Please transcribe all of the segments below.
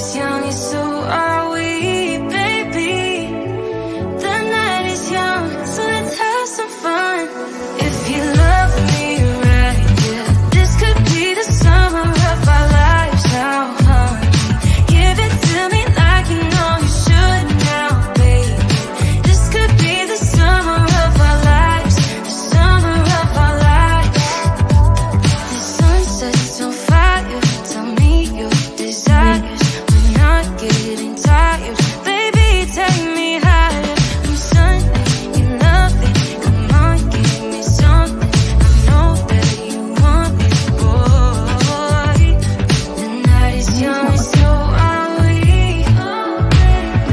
is young and so are we, baby. The night is young, so let's have some fun. If you love me right, yeah, this could be the summer of our lives now, honey. Give it to me like you know you should now, baby. This could be the summer of our lives, the summer of our lives. The sun sets on fire, tell me your desires. We're not getting tired, baby, take me higher. I'm Sunday, you love it, come on, give me something. I know that you want it, boy. The night is young, so are we.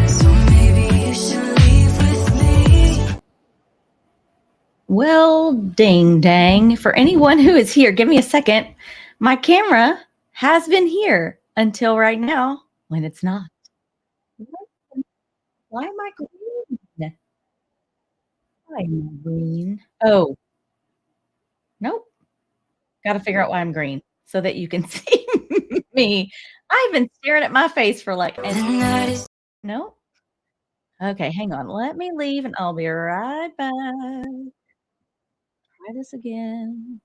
So maybe you should leave with me. Well, ding dang. For anyone who is here, give me a second. My camera has been here until right now when it's not. Why am I green? Why am I green? Oh, nope. Got to figure out why I'm green so that you can see me. I've been staring at my face for like, no. Okay, hang on. Let me leave and I'll be right back. Try this again.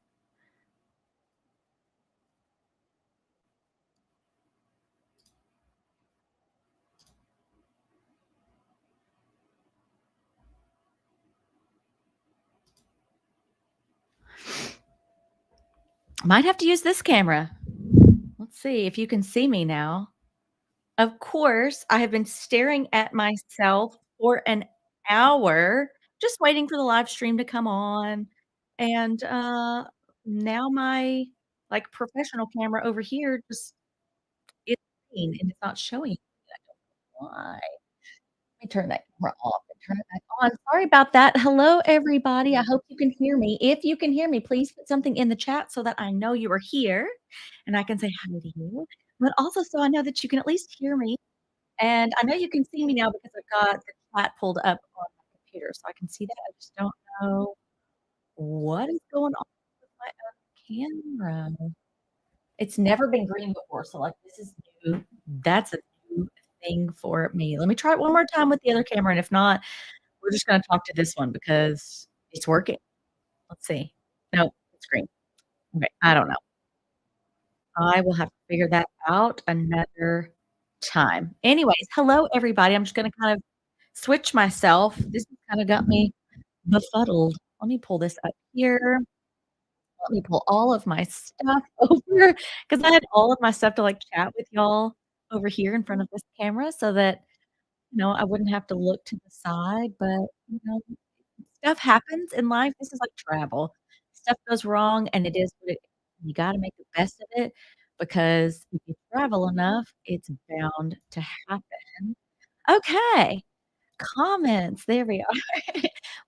Might have to use this camera. Let's see if you can see me now. Of course, I have been staring at myself for an hour, just waiting for the live stream to come on. And now my like professional camera over here just is green and it's not showing. I don't know why. Let me turn that camera off and turn it back on. Sorry about that. Hello, everybody. I hope you can hear me. If you can hear me, please put something in the chat so that I know you are here and I can say hi to you. But also so I know that you can at least hear me. And I know you can see me now because I've got the chat pulled up on my computer, so I can see that. I just don't know what is going on with my camera. It's never been green before, so like this is new. That's a new thing for me. Let me try it one more time with the other camera, and if not, we're just gonna talk to this one because it's working. Let's see. No, it's green. Okay, I don't know. I will have to figure that out another time. Anyways, hello everybody. I'm just gonna kind of switch myself. This has kind of got me befuddled. Let me pull this up here. Let me pull all of my stuff over because I had all of my stuff to like chat with y'all over here in front of this camera so that I wouldn't have to look to the side. But stuff happens in life. This is like travel. Stuff goes wrong and it is what it is. You gotta make the best of it because if you travel enough, it's bound to happen. Okay. Comments. There we are.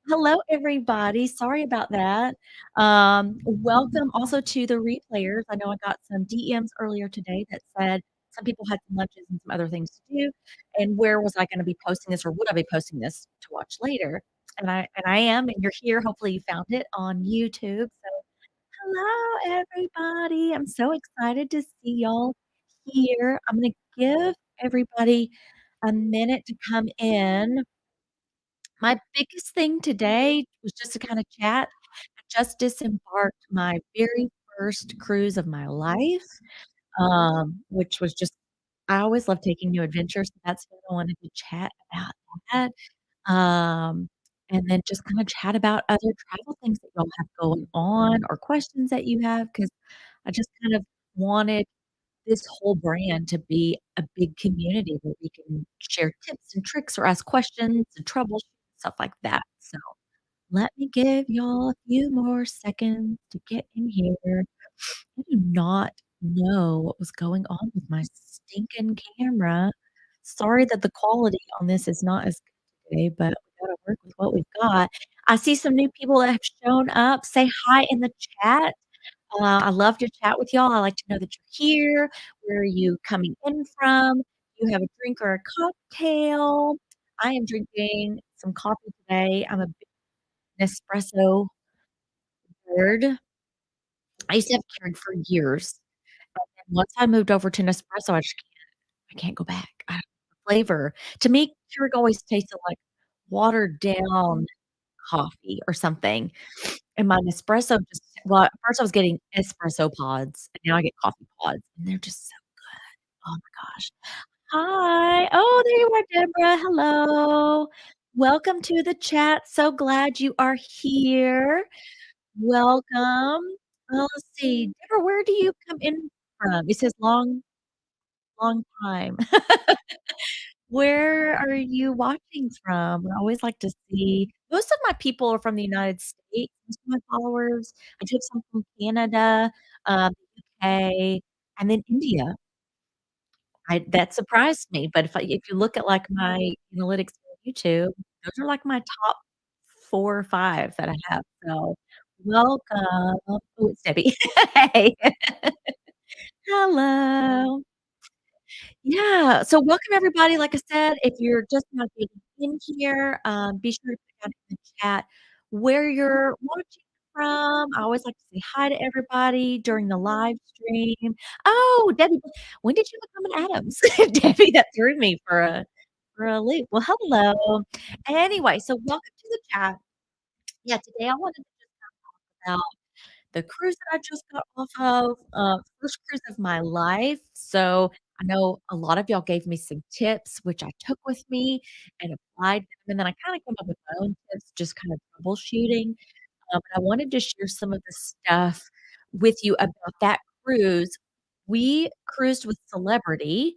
Hello, everybody. Sorry about that. Welcome also to the replayers. I know I got some DMs earlier today that said some people had some lunches and some other things to do. And where was I going to be posting this or would I be posting this to watch later? And I am, and you're here. Hopefully you found it on YouTube. So hello, everybody. I'm so excited to see y'all here. I'm going to give everybody a minute to come in. My biggest thing today was just to kinda chat. I just disembarked my very first cruise of my life, which was just I always love taking new adventures, so that's what I wanted to chat about that. Um, and then just kinda chat about other travel things that y'all have going on or questions that you have, because I just kind of wanted this whole brand to be a big community where we can share tips and tricks or ask questions and troubleshoot, stuff like that. So let me give y'all a few more seconds to get in here. I do not know what was going on with my stinking camera. Sorry that the quality on this is not as good today, but we gotta work with what we've got. I see some new people that have shown up. Say hi in the chat. I love to chat with y'all. I like to know that you're here. Where are you coming in from? You have a drink or a cocktail. I am drinking some coffee today. I'm a big Nespresso nerd. I used to have Keurig for years. And then once I moved over to Nespresso, I I can't go back. I flavor. To me, Keurig always tasted like watered down coffee or something, and my Nespresso just well, at first I was getting espresso pods, and now I get coffee pods, and they're just so oh my gosh. Hi. Oh, there you are, Deborah. Hello. Welcome to the chat. So glad you are here. Welcome. Let's see. Deborah, where do you come in from? It says long time. Where are you watching from? I always like to see most of my people are from the United States, most of my followers. I do have some from Canada, UK, and then India. I that surprised me, but if you look at, like, my analytics on YouTube, those are, like, my top 4 or 5 that I have, so welcome. Oh, it's Debbie. Hey. Hello. Yeah, so welcome everybody, like I said, if you're just now getting in here, be sure to put down in the chat where you're watching from. I always like to say hi to everybody during the live stream. Oh, Debbie, when did you become an Adams? Debbie, that threw me for a loop. Well, hello. Anyway, so welcome to the chat. Yeah, today I wanted to just talk about the cruise that I just got off of, first cruise of my life. So I know a lot of y'all gave me some tips, which I took with me and applied them, and then I kinda came up with my own tips, just kind of troubleshooting. I wanted to share some of the stuff with you about that cruise. We cruised with Celebrity,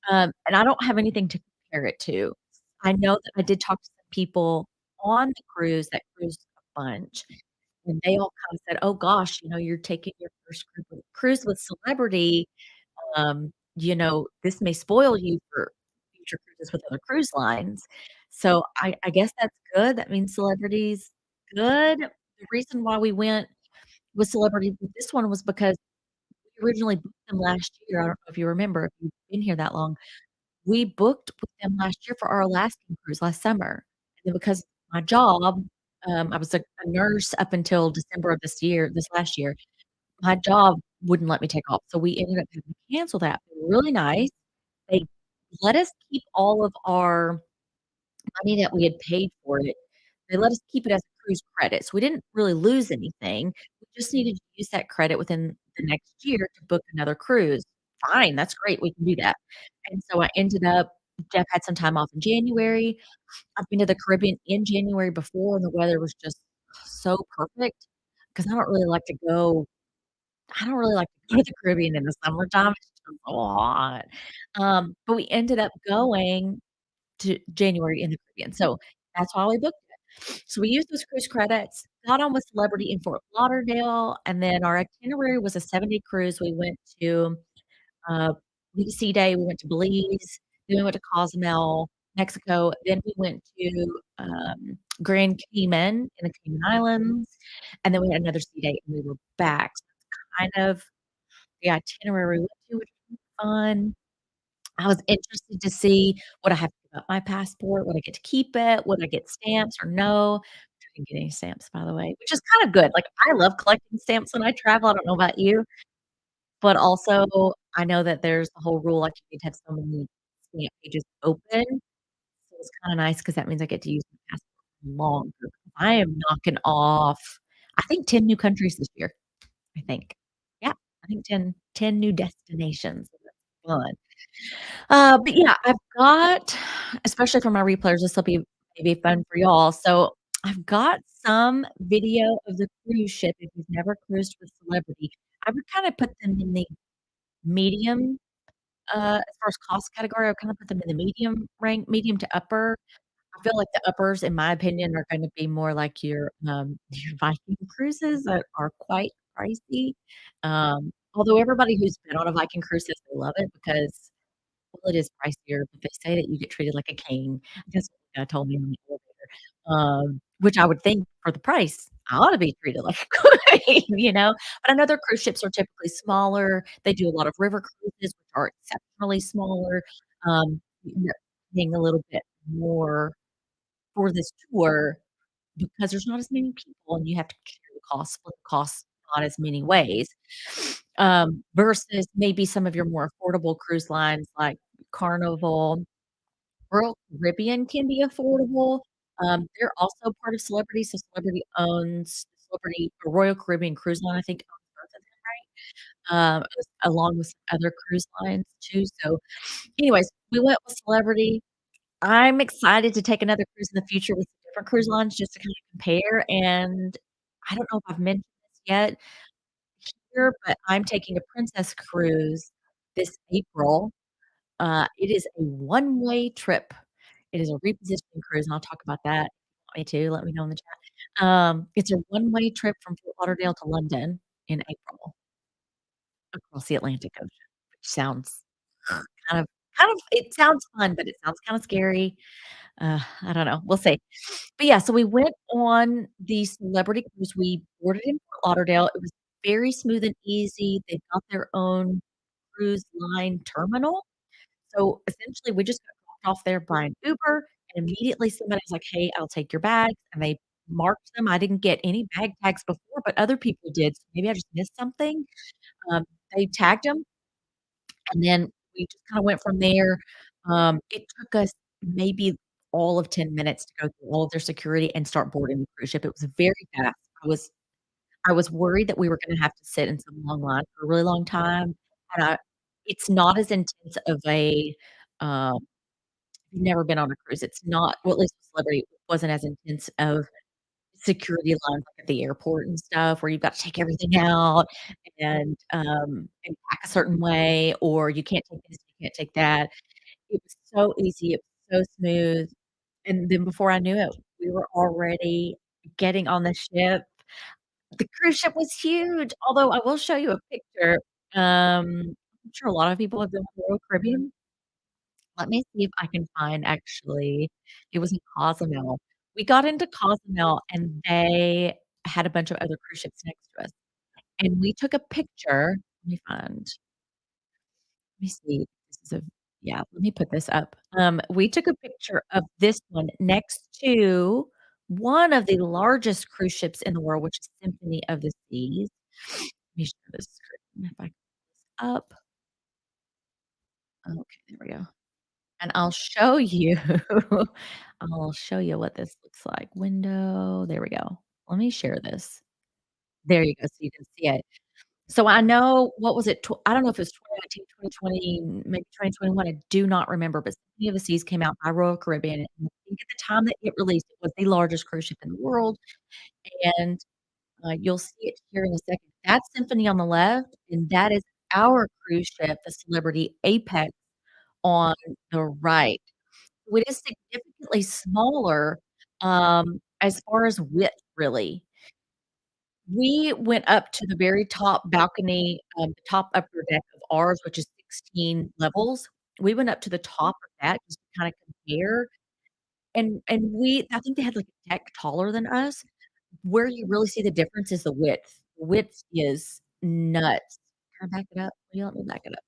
and I don't have anything to compare it to. I know that I did talk to some people on the cruise that cruised a bunch, and they all kinda said, "Oh gosh, you're taking your first cruise with Celebrity, this may spoil you for future cruises with other cruise lines." So I guess that's good. That means Celebrity's good. The reason why we went with Celebrity with this one was because we originally booked them last year. I don't know if you remember, if you've been here that long. We booked with them last year for our Alaskan cruise last summer, and then because my job, I was a nurse up until December of this last year. My job wouldn't let me take off, so we ended up having to cancel that. They were really nice. They let us keep all of our money that we had paid for it. They let us keep it as a cruise credit, so we didn't really lose anything. We just needed to use that credit within the next year to book another cruise. Fine, that's great, we can do that. And so I ended up Jeff had some time off in January. I've been to the Caribbean in January before, and the weather was just so perfect because I don't really like to go to the Caribbean in the summertime, it's just so hot. But we ended up going to January in the Caribbean, so that's why we booked it. So we used those cruise credits, got on with Celebrity in Fort Lauderdale, and then our itinerary was a 7-day cruise. We went to, uh, BC Day, we went to Belize, then we went to Cozumel, Mexico, then we went to, Grand Cayman in the Cayman Islands, and then we had another sea day and we were back. So it's kind of the itinerary we went to, which was fun. I was interested to see would I have to give up my passport? Would I get to keep it? Would I get stamps or no? I didn't get any stamps, by the way, which is kind of good. Like, I love collecting stamps when I travel. I don't know about you, but also I know that there's the whole rule, like, you need to have so many stamp pages open. So it's kinda nice because that means I get to use my passport longer. I am knocking off, I think 10 new countries this year, I think. Yeah, I think ten new destinations. So that's fun. But yeah, I've got especially for my replayers, this'll be maybe fun for y'all. So I've got some video of the cruise ship if you've never cruised with Celebrity. I would kinda put them in the medium, as far as cost category, I would kinda put them in the medium rank, medium to upper. I feel like the uppers, in my opinion, are gonna be more like your, your Viking cruises that are quite pricey. Although everybody who's been on a Viking cruise says they love it because well, it is pricier, but they say that you get treated like a king. That's what the guy told me on the elevator, which I would think for the price, I ought to be treated like a queen, you know? But I know their cruise ships are typically smaller. They do a lot of river cruises, which are exceptionally smaller. You end up paying a little bit more for this tour because there's not as many people and you have to share the cost, split the cost not as many ways, versus maybe some of your more affordable cruise lines like Carnival. Royal Caribbean can be affordable. They're also part of Celebrity, so Celebrity owns Celebrity or Royal Caribbean Cruise Line, I think owns both of them, right? As along with some other cruise lines too, so anyways, we went with Celebrity. I'm excited to take another cruise in the future with different cruise lines just to kinda compare, and I don't know if I've mentioned this yet here, but I'm taking a Princess cruise this April. It is a one-way trip. It is a repositioning cruise, and I'll talk about that if you want me to, let me know in the chat. It's a one-way trip from Fort Lauderdale to London in April across the Atlantic Ocean, which sounds kind of it sounds fun, but it sounds kinda scary. I don't know, we'll see. But yeah, so we went on the Celebrity cruise. We boarded in Fort Lauderdale. It was very smooth and easy. They've got their own cruise line terminal. So, essentially, we just got dropped off there by an Uber, and immediately somebody was like, "Hey, I'll take your bags," and they marked them. I didn't get any bag tags before, but other people did, so maybe I just missed something. Um, they tagged them, and then we just kinda went from there. It took us maybe all of 10 minutes to go through all of their security and start boarding the cruise ship. It was very fast. I was worried that we were gonna have to sit in some long line for a really long time, and I it's not as intense of a, um if you've never been on a cruise, it's not well, at least with Celebrity, it wasn't as intense of security lines like at the airport and stuff where you've got to take everything out and pack a certain way, or you can't take this, you can't take that. It was so easy, it was so smooth, and then before I knew it, we were already getting on the ship. The cruise ship was huge, although I will show you a picture. I'm sure a lot of people have been to the Royal Caribbean. Let me see if I can find actually it was in Cozumel. We got into Cozumel, and they had a bunch of other cruise ships next to us, and we took a picture. Let me see. This is a yeah, let me put this up. We took a picture of this one next to one of the largest cruise ships in the world, which is Symphony of the Seas. Let me share this screen if I can pull this up. Okay, there we go. And I'll show you what this looks like. Window, there we go. Let me share this. There you go, so you can see it. So I know what was it? I don't know if it was 2019, 2020, maybe 2021, I do not remember, but Symphony of the Seas came out by Royal Caribbean, and I think at the time that it released, it was the largest cruise ship in the world, and, you'll see it here in a second. That's Symphony on the left, and that is our cruise ship, the Celebrity Apex, on the right. It is significantly smaller, as far as width, really. We went up to the very top balcony, the top upper deck of ours, which is 16 levels. We went up to the top of that just to kinda compare, and we I think they had, like, a deck taller than us. Where you really see the difference is the width. The width is nuts. Can I back it up? Will you let me back it up?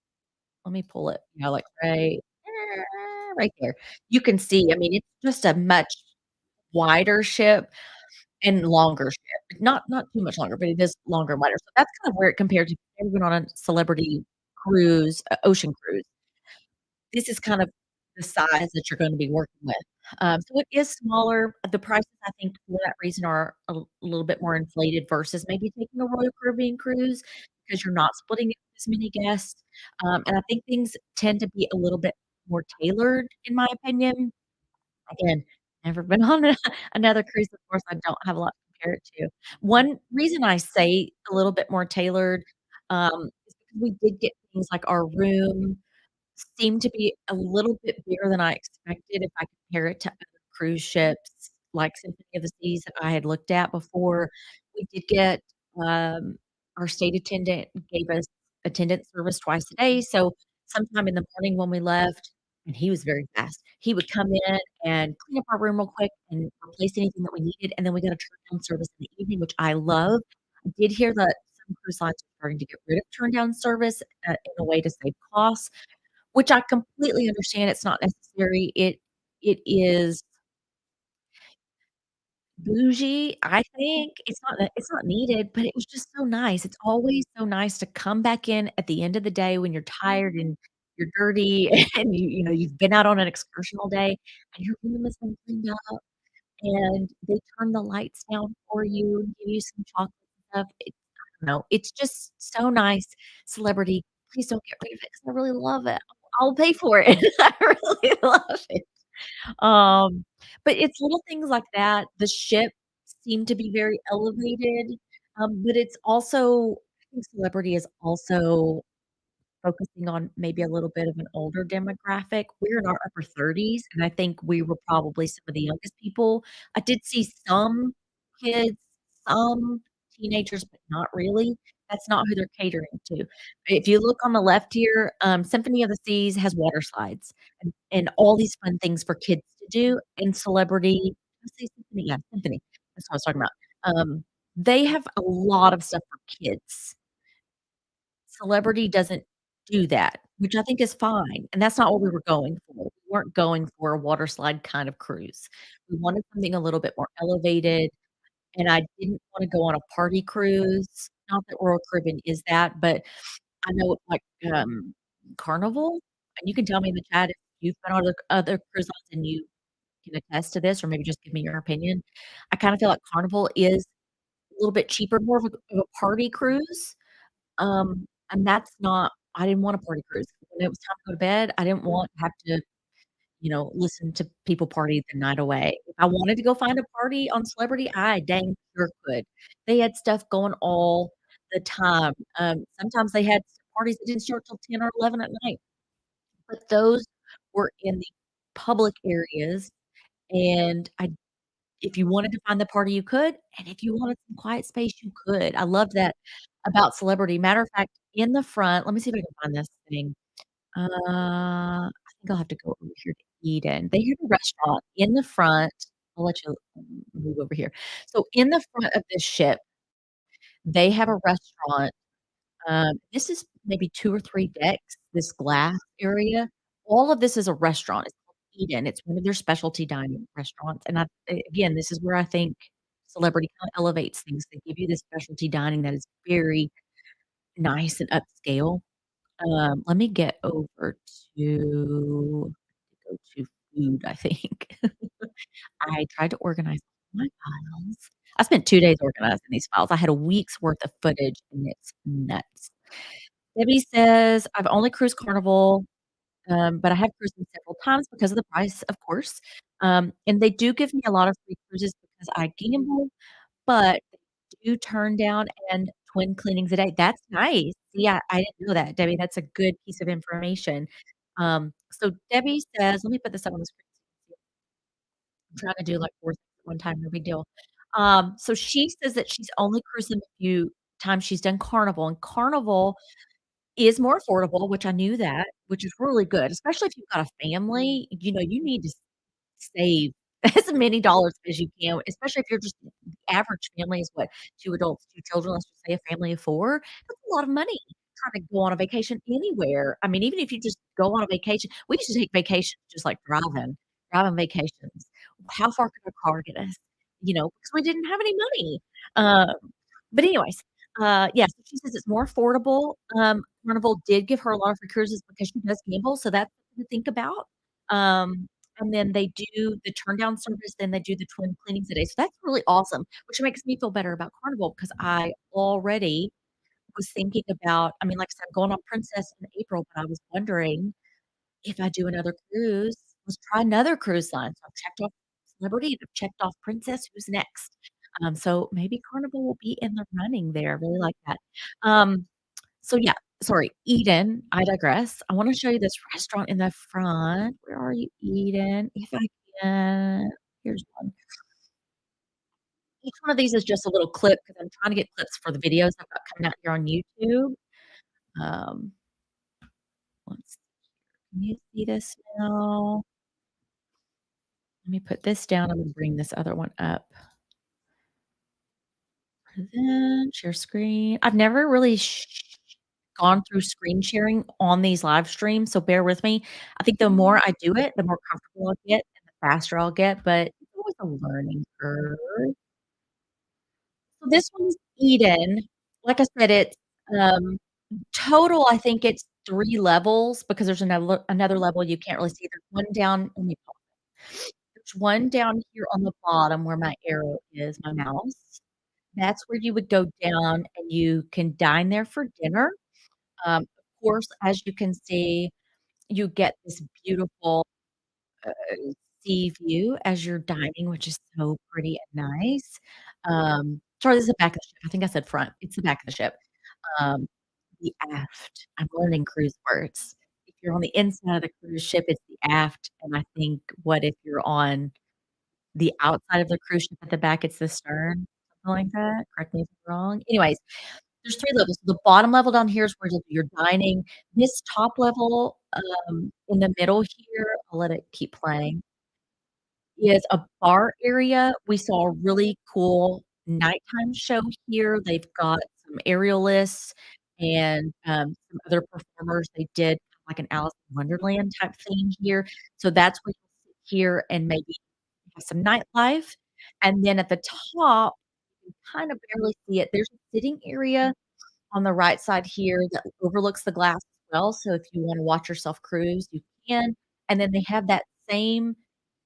Let me pull it, like, right there. You can see, I mean, it's just a much wider ship and longer ship. Not too much longer, but it is longer and wider. So that's kind of where it compared to if you've ever been on a celebrity cruise, ocean cruise. This is kind of the size that you're gonna be working with. So it is smaller. The prices, I think, for that reason are little bit more inflated versus maybe taking a Royal Caribbean cruise because you're not splitting it with as many guests. And I think things tend to be a little bit more tailored, in my opinion. Again, never been on another cruise, of course, I don't have a lot to compare it to. One reason I say a little bit more tailored, is because we did get things like our room seemed to be a little bit bigger than I expected if I compare it to other cruise ships, like Symphony of the Seas that I had looked at before. We did get, um our state attendant gave us attendant service twice a day, so sometime in the morning when we left and he was very fast, he would come in and clean up our room real quick and replace anything that we needed, and then we got a turn down service in the evening, which I love. I did hear that some cruise lines are starting to get rid of turn down service, in a way to save costs. Which I completely understand, it's not necessary. It is bougie, I think. It's not needed, but it was just so nice. It's always so nice to come back in at the end of the day when you're tired and you're dirty and you've been out on an excursion all day and your room has been cleaned up and they turn the lights down for you and give you some chocolate and stuff. I don't know, it's just so nice. Celebrity, please don't get rid of it because I really love it. I'll pay for it. I really love it. Um, but it's little things like that. The ship seemed to be very elevated, but it's also I think celebrity is also focusing on maybe a little bit of an older demographic. We're in our upper 30s, and I think we were probably some of the youngest people. I did see some kids, some teenagers, but not really. That's not who they're catering to. If you look on the left here, Symphony of the Seas has water slides and all these fun things for kids to do, and Celebrity did I say Symphony? Yeah, Symphony. That's what I was talking about. They have a lot of stuff for kids. Celebrity doesn't do that, which I think is fine, and that's not what we were going for. We weren't going for a water slide kind of cruise. We wanted something a little bit more elevated, and I didn't wanna go on a party cruise. Not that Royal Caribbean is that, but I know, like, Carnival, and you can tell me in the chat if you've been on other cruise lines and you can attest to this or maybe just give me your opinion. I kinda feel like Carnival is a little bit cheaper, more of a party cruise. And that's not I didn't want a party cruise. When it was time to go to bed, I didn't want to have to, listen to people party the night away. If I wanted to go find a party on Celebrity, I dang sure could. They had stuff going all the time. Sometimes they had parties that didn't start till 10 or 11 at night, but those were in the public areas, and I if you wanted to find the party, you could, and if you wanted some quiet space, you could. I love that about Celebrity. Matter of fact, in the front let me see if I can find this thing. I think I'll have to go over here to Eden. They have a restaurant in the front. I'll let you move over here. So in the front of this ship, they have a restaurant. This is maybe 2 or 3 decks, this glass area. All of this is a restaurant. It's called Eden. It's one of their specialty dining restaurants, and again, this is where I think Celebrity kinda elevates things. They give you this specialty dining that is very nice and upscale. Let me get over to go to food, I think. I tried to organize my files. I spent 2 days organizing these files. I had a week's worth of footage, and it's nuts. Debbie says, "I've only cruised Carnival, but I have cruised them several times because of the price, of course. And they do give me a lot of free cruises because I gamble, but they do turn down and twin cleanings a day." That's nice. Yeah, I didn't know that, Debbie. That's a good piece of information. So Debbie says let me put this up on the screen. I'm trying to do, like, 4 things at one time, no big deal. So she says that she's only cruised them a few times she's done Carnival, and Carnival is more affordable, which I knew that, which is really good, especially if you've got a family, you need to save as many dollars as you can, especially if you're just the average family is what, 2 adults, 2 children, let's just say a family of 4. That's a lot of money trying to go on a vacation anywhere. I mean, even if you just go on a vacation we used to take vacations just like driving vacations. How far could a car get us? Because we didn't have any money. Um, but anyways, yeah, so she says it's more affordable. Carnival did give her a lot of free cruises because she does gamble, so that's something to think about. Um and then they do the turn down service, then they do the twin cleanings a day, so that's really awesome, which makes me feel better about Carnival because I already was thinking about I mean, like I said, I'm going on Princess in April, but I was wondering if I do another cruise, let's try another cruise line. So I've checked off Celebrity, I've checked off Princess, who's next? So maybe Carnival will be in the running there, I really like that. So yeah, sorry, Eden, I digress. I wanna show you this restaurant in the front. Where are you, Eden? If I can here's one. Each one of these is just a little clip because 'cause I'm trying to get clips for the videos I've got coming out here on YouTube. Um, let's can you see this now? Let me put this down, I'm gonna bring this other one up. Present, share screen. I've never really gone through screen sharing on these live streams, so bear with me. I think the more I do it, the more comfortable I'll get and the faster I'll get, but it's always a learning curve. So this one's Eden. Like I said, it's, total, I think it's 3 levels because there's another level you can't really see. There's one down let me pause. There's one down here on the bottom where my arrow is, my mouse. That's where you would go down, and you can dine there for dinner. Of course, as you can see, you get this beautiful, uh, sea view as you're dining, which is so pretty and nice. Sorry, this is the back of the ship. I think I said front. It's the back of the ship. Um, the aft. I'm learning cruise words. If you're on the inside of the cruise ship, it's the aft, and I think what if you're on the outside of the cruise ship at the back, it's the stern, something like that. Correct me if I'm wrong. Anyways, there's 3 levels. The bottom level down here is where you're dining. This top level, in the middle here, I'll let it keep playing, is a bar area. We saw a really cool nighttime show here. They've got some aerialists and, some other performers. They did like an Alice in Wonderland type thing here. So that's where you'll sit here and maybe have some nightlife. And then at the top, you can kind of barely see it. There's a sitting area on the right side here that overlooks the glass as well, so if you wanna watch yourself cruise, you can, and then they have that same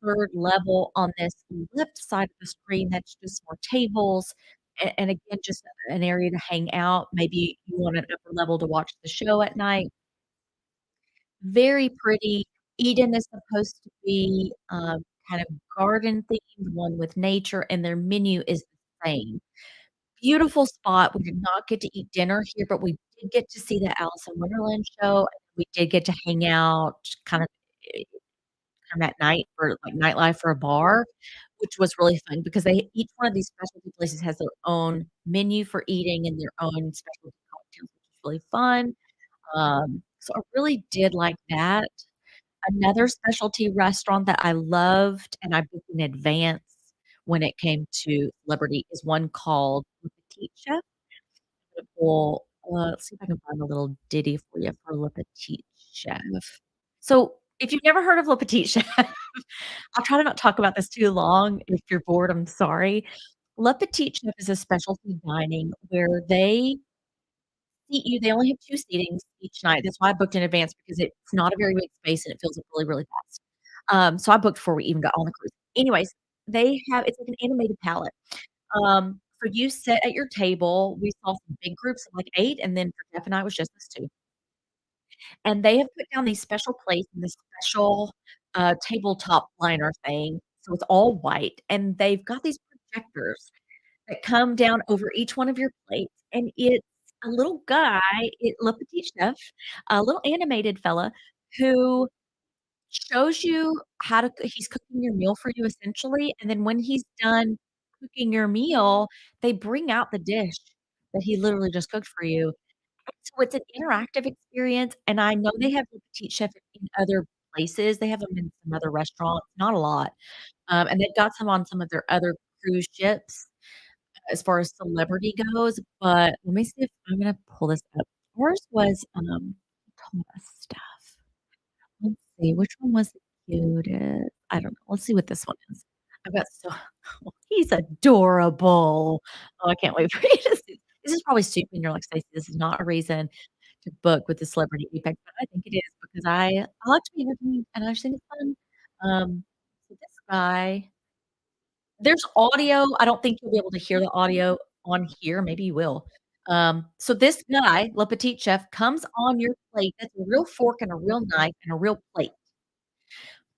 3rd level on this left side of the screen that's just more tables, and again, just an area to hang out. Maybe you want an upper level to watch the show at night. Very pretty. Eden is supposed to be, kind of garden themed, one with nature, and their menu is the same. Beautiful spot. We did not get to eat dinner here, but we did get to see the Alice in Wonderland show, and we did get to hang out kind of, eh, kind of at night for, like, nightlife for a bar, which was really fun because they each one of these specialty places has their own menu for eating and their own specialty cocktails, which is really fun. So I really did like that. Another specialty restaurant that I loved and I booked in advance when it came to celebrity is one called Le Petit Chef. Well, let's see if I can find a little ditty for you for Le Petit Chef. So, if you've never heard of Le Petit Chef, I'll try to not talk about this too long. If you're bored, I'm sorry. Le Petit Chef is a specialty dining where they seat you. They only have 2 seatings each night. That's why I booked in advance because it's not a very big space and it fills up really, really fast. So I booked before we even got on the cruise. Anyways, they have it's like an animated palette. So you sit at your table. We saw some big groups of like 8, and then for Jeff and I, it was just us 2. And they have put down these special plates in this special, tabletop liner thing, so it's all white, and they've got these projectors that come down over each one of your plates, and it's a little guy, Le Petit Chef, a little animated fella who shows you how to he's cooking your meal for you essentially, and then when he's done cooking your meal, they bring out the dish that he literally just cooked for you. So it's an interactive experience, and I know they have the petite chef in other places. They have them in some other restaurants, not a lot, and they've got some on some of their other cruise ships as far as celebrity goes, but let me see if I'm gonna pull this up. Ours was, Thomas stuff. Let's see, which one was the cutest? I don't know. Let's see what this one is. I've got so he's adorable. Oh, I can't wait for you to see. This is probably stupid, and you're like, "Stacey, this is not a reason to book with the celebrity apex," but I think it is because I like to be entertained, and I just think it's fun. So this guy there's audio. I don't think you'll be able to hear the audio on here. Maybe you will. So this guy, Le Petit Chef, comes on your plate. That's a real fork and a real knife and a real plate.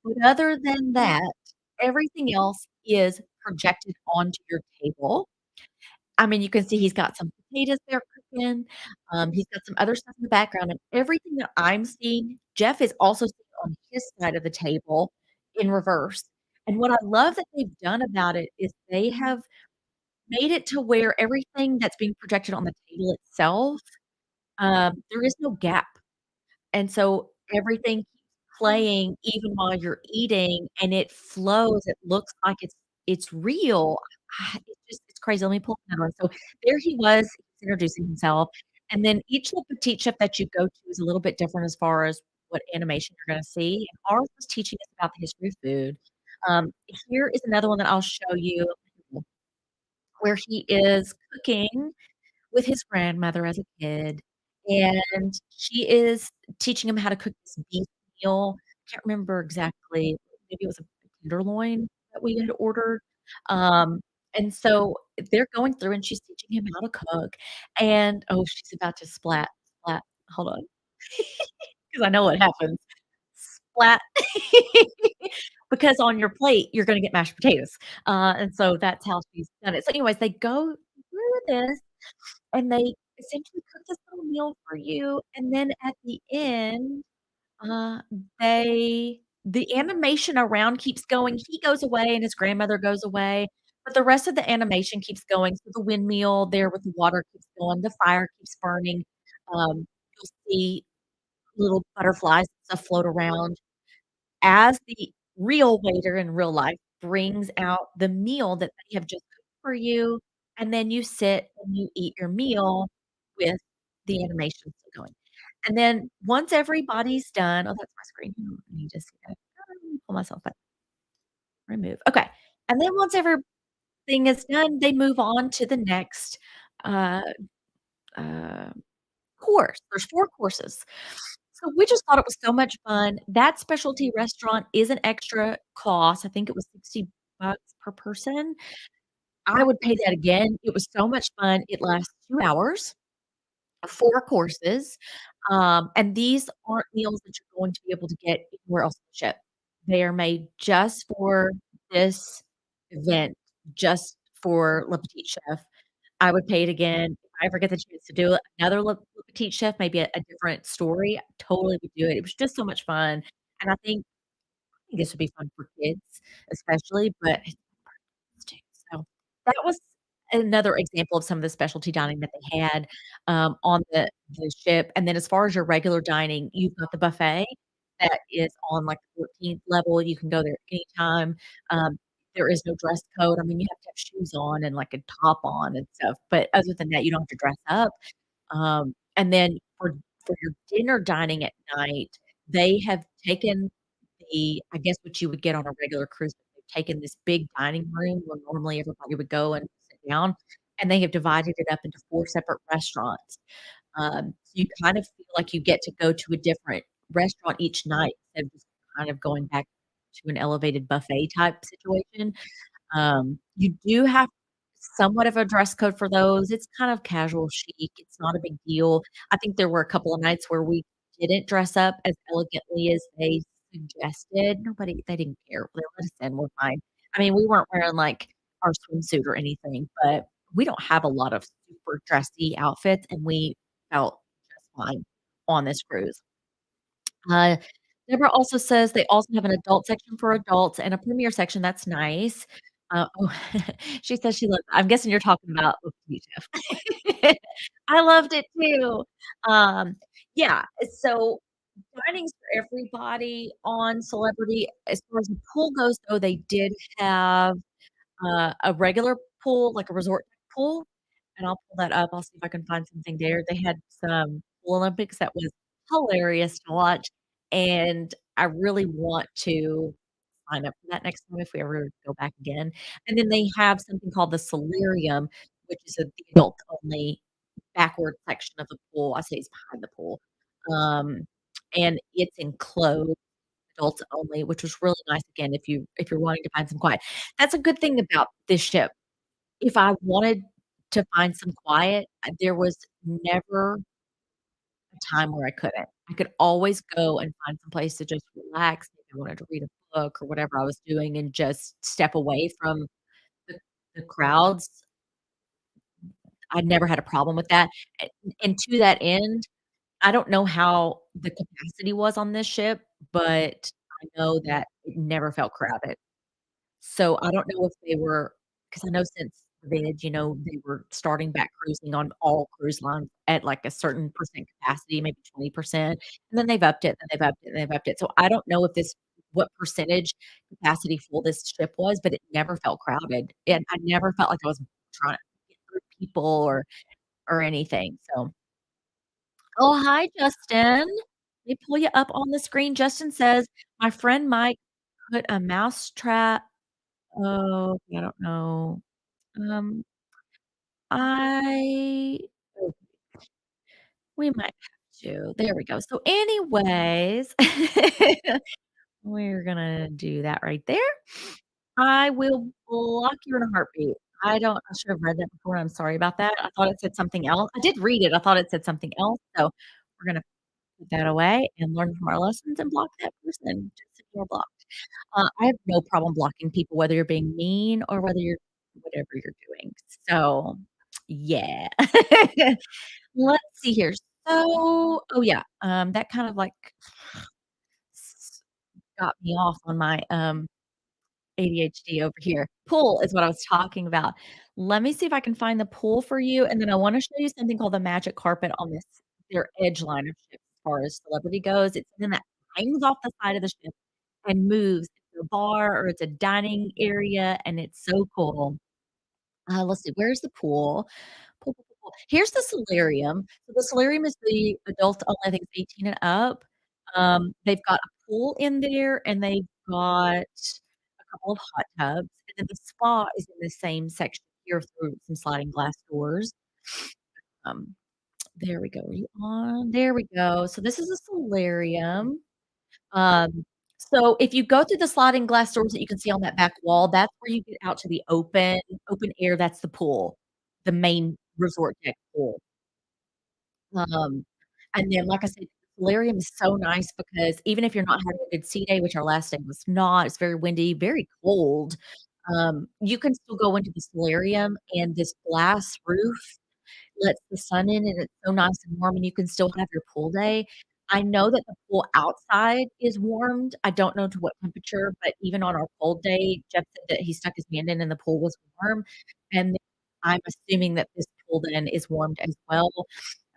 But other than that, everything else is projected onto your table. I mean, you can see he's got some potatoes there cooking, he's got some other stuff in the background, and everything that I'm seeing, Jeff is also seeing on his side of the table in reverse. And what I love that they've done about it is they have made it to where everything that's being projected on the table itself, there is no gap. And so everything keeps playing even while you're eating, and it flows, it looks like it's real. It's crazy. Let me pull another one. So there he was, he's introducing himself, and then each little petite chef that you go to is a little bit different as far as what animation you're gonna see, and ours was teaching us about the history of food. Here is another one that I'll show you where he is cooking with his grandmother as a kid, and she is teaching him how to cook this beef meal. Can't remember exactly, maybe it was a tenderloin that we had ordered, um, and so they're going through and she's teaching him how to cook, and oh, she's about to splat. Hold on, because I know what happens. Splat. Because on your plate, you're gonna get mashed potatoes, and so that's how she's done it. So anyways, they go through this, and they essentially cook this little meal for you, and then at the end, uh, they the animation around keeps going. He goes away and his grandmother goes away, but the rest of the animation keeps going. So the windmill there with the water keeps going, the fire keeps burning. You'll see little butterflies and stuff float around as the real waiter in real life brings out the meal that they have just cooked for you, and then you sit and you eat your meal with the animation still going. And then once everybody's done oh, that's my screen. I need to see that. Let me pull myself back. Remove. Okay. And then once everything is done, they move on to the next, uh, uh, course. There's 4 courses. So we just thought it was so much fun. That specialty restaurant is an extra cost. I think it was $60 per person. I would pay that again. It was so much fun. It lasts 2 hours, 4 courses, and these aren't meals that you're going to be able to get anywhere else on the ship. They are made just for this event, just for Le Petit Chef. I would pay it again. If I ever get the chance to do another Le Petit Chef, maybe a different story, I totally would do it. It was just so much fun, and I think this would be fun for kids especially, but too. So that was another example of some of the specialty dining that they had, on the ship, and then as far as your regular dining, you've got the buffet that is on, like, the 14th level. You can go there anytime. Um, there is no dress code. I mean, you have to have shoes on and, like, a top on and stuff, but other than that, you don't have to dress up. And then for your dinner dining at night, they have taken I guess what you would get on a regular cruise, but they've taken this big dining room where normally everybody would go and sit down, and they have divided it up into 4 separate restaurants. So you kind of feel like you get to go to a different restaurant each night instead of just kind of going back to an elevated buffet type situation. You do have somewhat of a dress code for those. It's kind of casual chic. It's not a big deal. I think there were a couple of nights where we didn't dress up as elegantly as they suggested. They didn't care. They let us in, we're fine. I mean, we weren't wearing, like, our swimsuit or anything, but we don't have a lot of super dressy outfits, and we felt just fine on this cruise. Uh, Deborah also says they also have an adult section for adults and a premier section, that's nice. Oh, she says she loves I'm guessing you're talking about Le Petit Chef. I loved it too. Um, yeah, so dining's for everybody on Celebrity. As far as the pool goes, though, they did have, a regular pool, like a resort pool, and I'll pull that up. I'll see if I can find something there. They had some pool Olympics that was hilarious to watch, and I really want to sign up for that next time if we ever go back again. And then they have something called the Solarium, which is the adult only backward section of the pool. I say it's behind the pool. Um, and it's enclosed, adults only, which was really nice again if you're wanting to find some quiet. That's a good thing about this ship. If I wanted to find some quiet, there was never a time where I couldn't. I could always go and find some place to just relax, if I wanted to read a book or whatever I was doing and just step away from the the crowds. I never had a problem with that, and to that end, I don't know how the capacity was on this ship, but I know that it never felt crowded. So, I don't know if they were, because I know since Voyage, they were starting back cruising on all cruise lines at, like, a certain percent capacity, maybe 20%, and then they've upped it, and they've upped it, and they've upped it. So, I don't know if this what percentage capacity full this ship was, but it never felt crowded, and I never felt like I was trying to get through people or anything, so oh, hi, Justin. Let me pull you up on the screen. Justin says, "My friend Mike put a mouse trap." Oh, I don't know. Um, I We might have to. There we go. So anyways, we're gonna do that right there. I will block you in a heartbeat. I should have read that before, I'm sorry about that. I thought it said something else. I did read it, I thought it said something else, so we're gonna put that away and learn from our lessons and block that person just so you're blocked. I have no problem blocking people, whether you're being mean or whether you're whatever you're doing. So, yeah. Let's see here. So oh, yeah, that kind of, like, s got me off on my, ADHD over here. Pool is what I was talking about. Let me see if I can find the pool for you, and then I wanna show you something called the magic carpet on this their edge liner ship as far as celebrity goes. It's something that hangs off the side of the ship and moves. It's a bar or it's a dining area, and it's so cool. Let's see, where's the pool? Pool. Here's the solarium. So the solarium is the adult only, I think it's 18 and up. They've got a pool in there, and they've got a couple of hot tubs, and then the spa is in the same section here through some sliding glass doors. Um, there we go. Are you on? There we go. So this is a solarium. So if you go through the sliding glass doors that you can see on that back wall, that's where you get out to the open air, that's the pool, the main resort deck pool. Um, and then, like I said, the solarium is so nice because even if you're not having a good sea day, which our last day was not, it's very windy, very cold, you can still go into the solarium and this glass roof lets the sun in, and it's so nice and warm, and you can still have your pool day. I know that the pool outside is warmed. I don't know to what temperature, but even on our cold day, Jeff said that he stuck his hand in and the pool was warm, and I'm assuming that this pool then is warmed as well.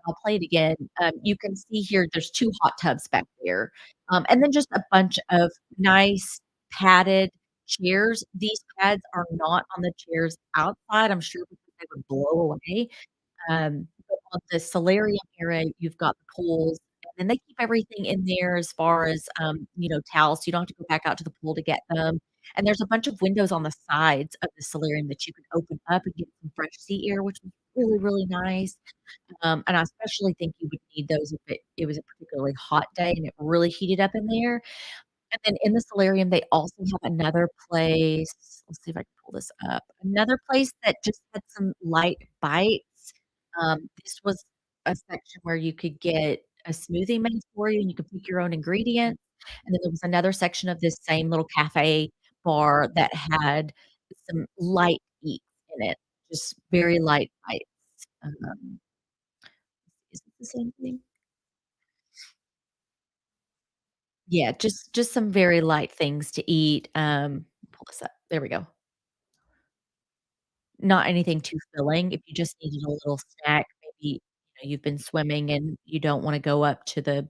I'll play it again. You can see here there's 2 hot tubs back there, and then just a bunch of nice padded chairs. These pads are not on the chairs outside, I'm sure because they would blow away. But on the solarium area, you've got the pools, and then they keep everything in there as far as, towels, so you don't have to go back out to the pool to get them. And there's a bunch of windows on the sides of the solarium that you can open up and get some fresh sea air, which was really, really nice. And I especially think you would need those if it was a particularly hot day and it really heated up in there. And then in the solarium, they also have another place let's see if I can pull this up. Another place that just had some light bites. This was a section where you could get a smoothie made for you, and you could pick your own ingredients. And then there was another section of this same little cafe bar that had some light eats in it, just very light bites. Um, is it the same thing? Yeah, just some very light things to eat, pull this up. There we go. Not anything too filling. If you just needed a little snack, maybe, you've been swimming and you don't wanna go up to the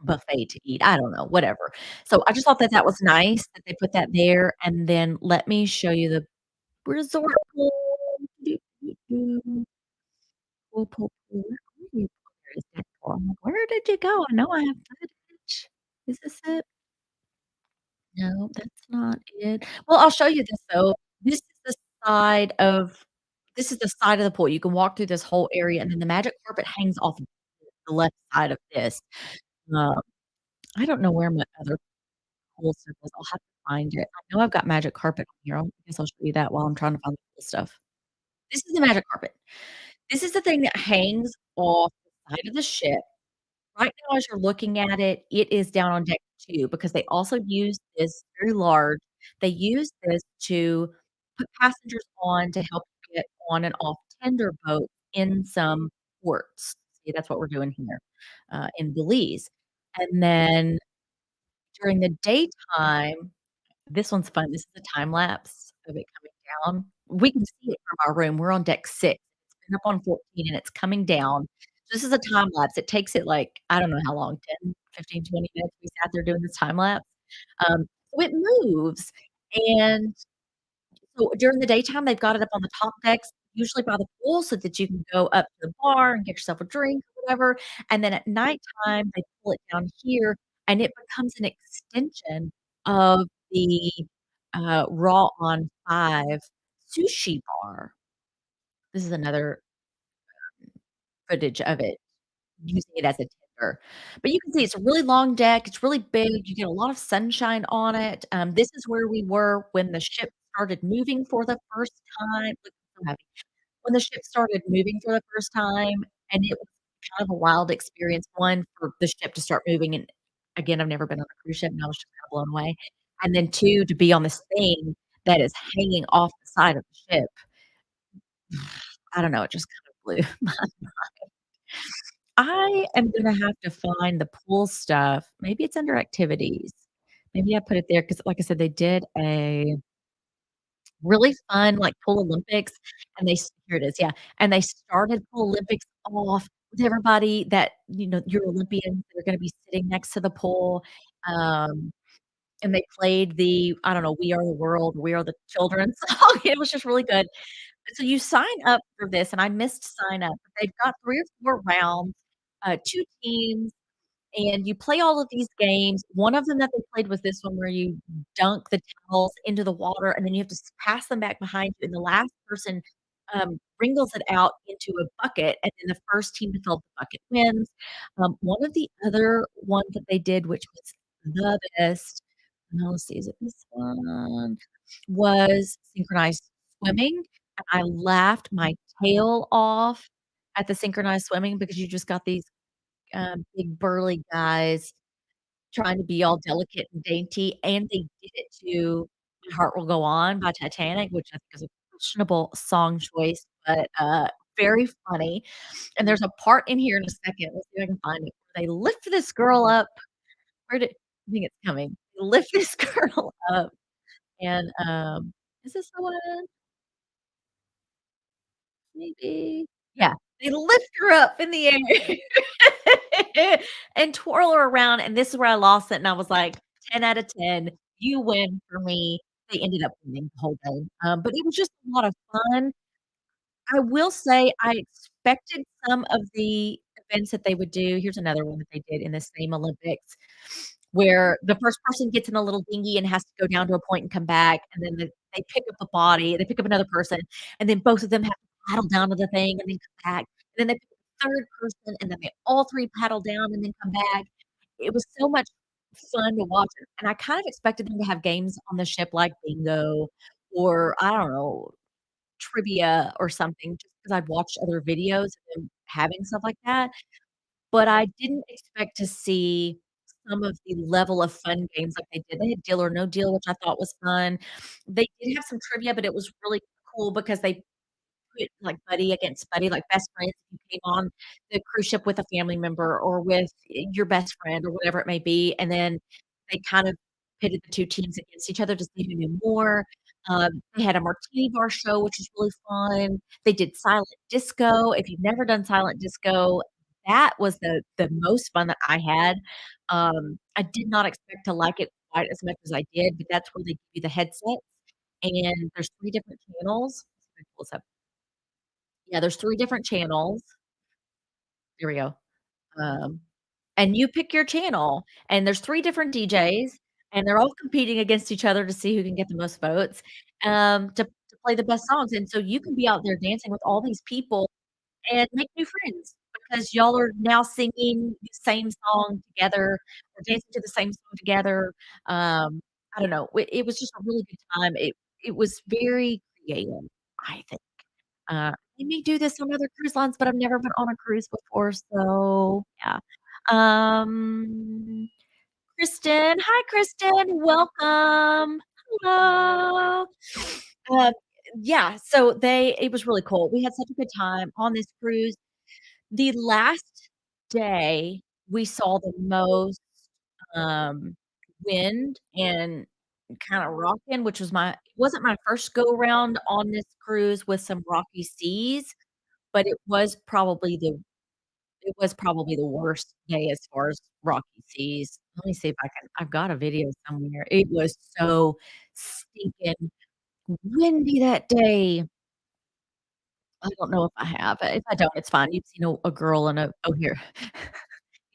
buffet to eat, I don't know, whatever. So, I just thought that that was nice that they put that there, and then let me show you the resort pool. Do, do, do. Pool. Where are you? There it is, deck pool. I'm like, "Where did you go? I know I have footage." Is this it? No, that's not it. Well, I'll show you this though. This is the side of this is the side of the pool. You can walk through this whole area, and then the magic carpet hangs off the left side of this. Um, I don't know where my other pool stuff is. I'll have to find it. I know I've got magic carpet on here. I guess I'll show you that while I'm trying to find the pool stuff. This is the magic carpet. This is the thing that hangs off the side of the ship. Right now, as you're looking at it, it is down on deck 2 because they also use this very large. They use this to put passengers on to help get on and off tender boats in some ports. See, that's what we're doing here, in Belize. And then during the daytime this one's fun. This is a time lapse of it coming down. We can see it from our room. We're on deck 6. It's been up on 14 and it's coming down. This is a time lapse. It takes it like, I don't know how long, 10, 15, 20 minutes we sat there doing this time lapse. So it moves, and so during the daytime, they've got it up on the top decks, usually by the pool so that you can go up to the bar and get yourself a drink or whatever, and then at nighttime, they pull it down here, and it becomes an extension of the, Raw on 5 sushi bar. This is another footage of it using it as a tinder. But you can see it's a really long deck, it's really big, you get a lot of sunshine on it. This is where we were when the ship started moving for the first time. Look, I'm so happy. When the ship started moving for the first time, and it was kind of a wild experience, 1, for the ship to start moving, and again, I've never been on a cruise ship, and I was just kinda blown away, and then 2, to be on this thing that is hanging off the side of the ship. I don't know, it just kind of blew my I am gonna have to find the pool stuff. Maybe it's under activities. Maybe I put it there because, like I said, they did a really fun, like, pool Olympics, and here it is, yeah, and they started pool Olympics off with everybody that, your Olympians that are gonna be sitting next to the pool, um, and they played the, I don't know, We Are the World, We Are the Children song. It was just really good. So you sign up for this, and I missed sign up, but they've got 3 or 4 rounds, 2 teams, and you play all of these games. One of them that they played was this one where you dunk the towels into the water, and then you have to pass them back behind you, and the last person, wringles it out into a bucket, and then the first team to fill the bucket wins. One of the other ones that they did, which was the best, now let's see, is it this one? Was synchronized swimming, and I laughed my tail off at the synchronized swimming because you just got these big burly guys trying to be all delicate and dainty, and they did it to My Heart Will Go On by Titanic, which I think is a questionable song choice, but, very funny, and there's a part in here in a second, let's see if I can find it, where they lift this girl up. Where did I think it's coming. They lift this girl up and, is this the one? Maybe. Yeah, they lift her up in the air and twirl her around, and this is where I lost it, and I was like, "10 out of 10, you win for me." They ended up winning the whole day, but it was just a lot of fun. I will say I expected some of the events that they would do. Here's another one that they did in the same Olympics, where the first person gets in a little dinghy and has to go down to a point and come back, and then they pick up the body, they pick up another person, and then both of them have to paddle down to the thing and then come back, and then they pick up a 3rd person, and then they all 3 paddle down and then come back. It was so much fun to watch, and I kind of expected them to have games on the ship like bingo or, I don't know, trivia or something just because 'cause I've watched other videos of them having stuff like that, but I didn't expect to see some of the level of fun games like they did. They had Deal or No Deal, which I thought was fun. They did have some trivia, but it was really cool because they put, like, buddy against buddy, like best friends. If you came on the cruise ship with a family member or with your best friend or whatever it may be, and then they kind of pitted the 2 teams against each other to see who knew more. They had a martini bar show, which was really fun. They did silent disco. If you've never done silent disco, that was the most fun that I had. I did not expect to like it quite as much as I did, but that's where they give you the headsets, and there's 3 different channels. Let me pull this up. Yeah, there's 3 different channels. Here we go. Um, and you pick your channel, and there's 3 different DJs, and they're all competing against each other to see who can get the most votes, to play the best songs, and so you can be out there dancing with all these people and make new friends because y'all are now singing the same song together or dancing to the same song together. I don't know, it was just a really good time. It was very creative, I think. They may do this on other cruise lines, but I've never been on a cruise before, so yeah. Um, Kristen. Hi, Kristen. Welcome. Hello. Um, yeah, so it was really cool. We had such a good time on this cruise. The last day, we saw the most, um, wind and kinda rocking, which was it wasn't my first go around on this cruise with some rocky seas, but it was probably the worst day as far as rocky seas. Let me see if I've got a video somewhere. It was so stinking windy that day. I don't know if I have. If I don't, it's fine. You've seen a girl in a oh, here.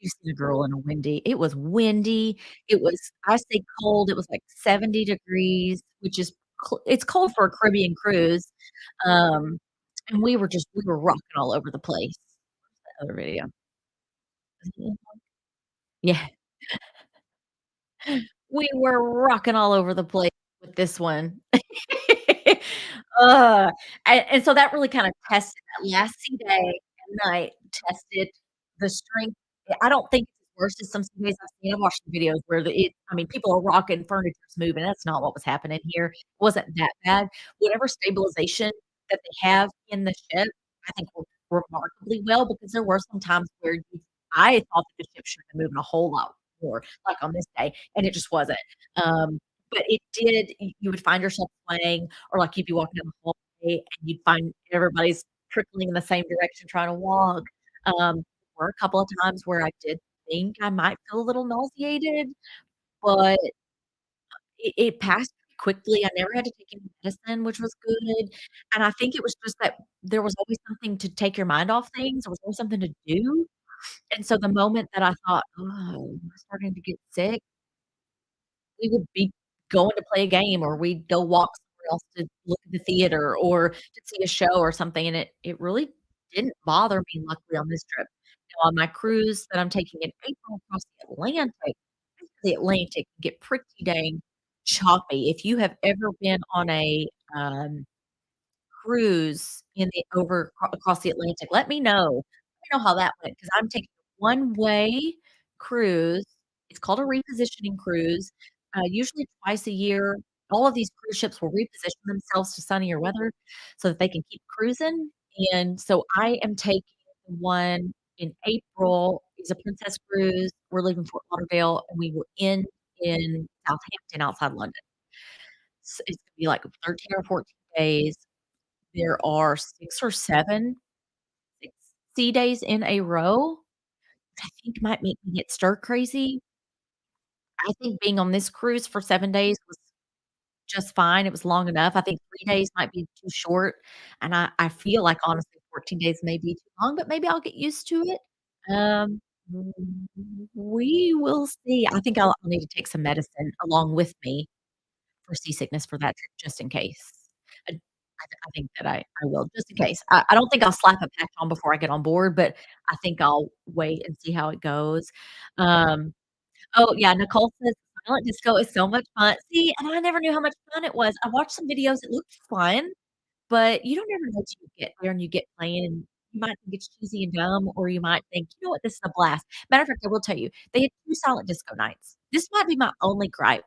You've seen a girl in a windy it was windy, it was I say cold, it was like 70 degrees, which is it's cold for a Caribbean cruise, um, and we were rocking all over the place. other video. Yeah. We were rocking all over the place with this one. Ugh, and so that really kinda tested that last C day and night, tested the strength. I don't think it's as worse as some C days I've seen. I've watched some videos where I mean, people are rocking, furniture's moving, that's not what was happening here. It wasn't that bad. Whatever stabilization that they have in the ship, I think worked remarkably well because there were some times where I thought that the ship should have been moving a whole lot more, like on this day, and it just wasn't. But it did you would find yourself swaying or, like, you'd be walking down the hallway and you'd find everybody's trickling in the same direction trying to walk. Were a couple of times where I did think I might feel a little nauseated, but it passed pretty quickly. I never had to take any medicine, which was good, and I think it was just that there was always something to take your mind off things, there was always something to do, and so the moment that I thought, "Oh, I'm starting to get sick," we would be going to play a game, or we'd go walk somewhere else to look at the theater or to see a show or something, and it really didn't bother me, luckily, on this trip. Now, on my cruise that I'm taking in April across the Atlantic can get pretty dang choppy. If you have ever been on a, cruise in the across the Atlantic, let me know. Let me know how that went because 'cause I'm taking a one-way cruise. It's called a repositioning cruise, usually twice a year. All of these cruise ships will reposition themselves to sunnier weather so that they can keep cruising, and so I am taking the one in April. It's a Princess cruise. We're leaving Fort Lauderdale, and we will end in Southampton outside London. It's gonna be like 13 or 14 days. There are 6 or 7, 6 sea days in a row, I think might make me get stir crazy. I think being on this cruise for 7 days was just fine, it was long enough. I think 3 days might be too short, and I feel like, honestly, 14 days may be too long, but maybe I'll get used to it. Um, we will see. I think I'll need to take some medicine along with me for seasickness for that trip just in case. I think that I will just in case. I don't think I'll slap a patch on before I get on board, but I think I'll wait and see how it goes. Um, oh, yeah, Nicole says silent disco is so much fun. See, and I never knew how much fun it was. I watched some videos, it looked fun, but you don't ever know till you get there and you get playing, and you might think it's cheesy and dumb, or you might think, "You know what? This is a blast." Matter of fact, I will tell you, they had 2 silent disco nights. This might be my only gripe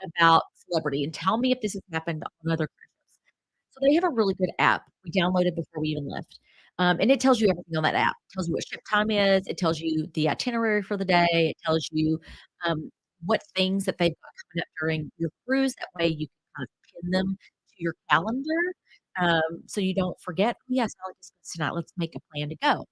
about Celebrity, and tell me if this has happened on other cruise ships. So they have a really good app we downloaded before we even left, and it tells you everything on that app. It tells you what ship time is, it tells you the itinerary for the day, it tells you, what things that they've got coming up during your cruise, that way you can kind of pin them to your calendar, so you don't forget, "Oh, yes, I'll just tonight, let's make a plan to go."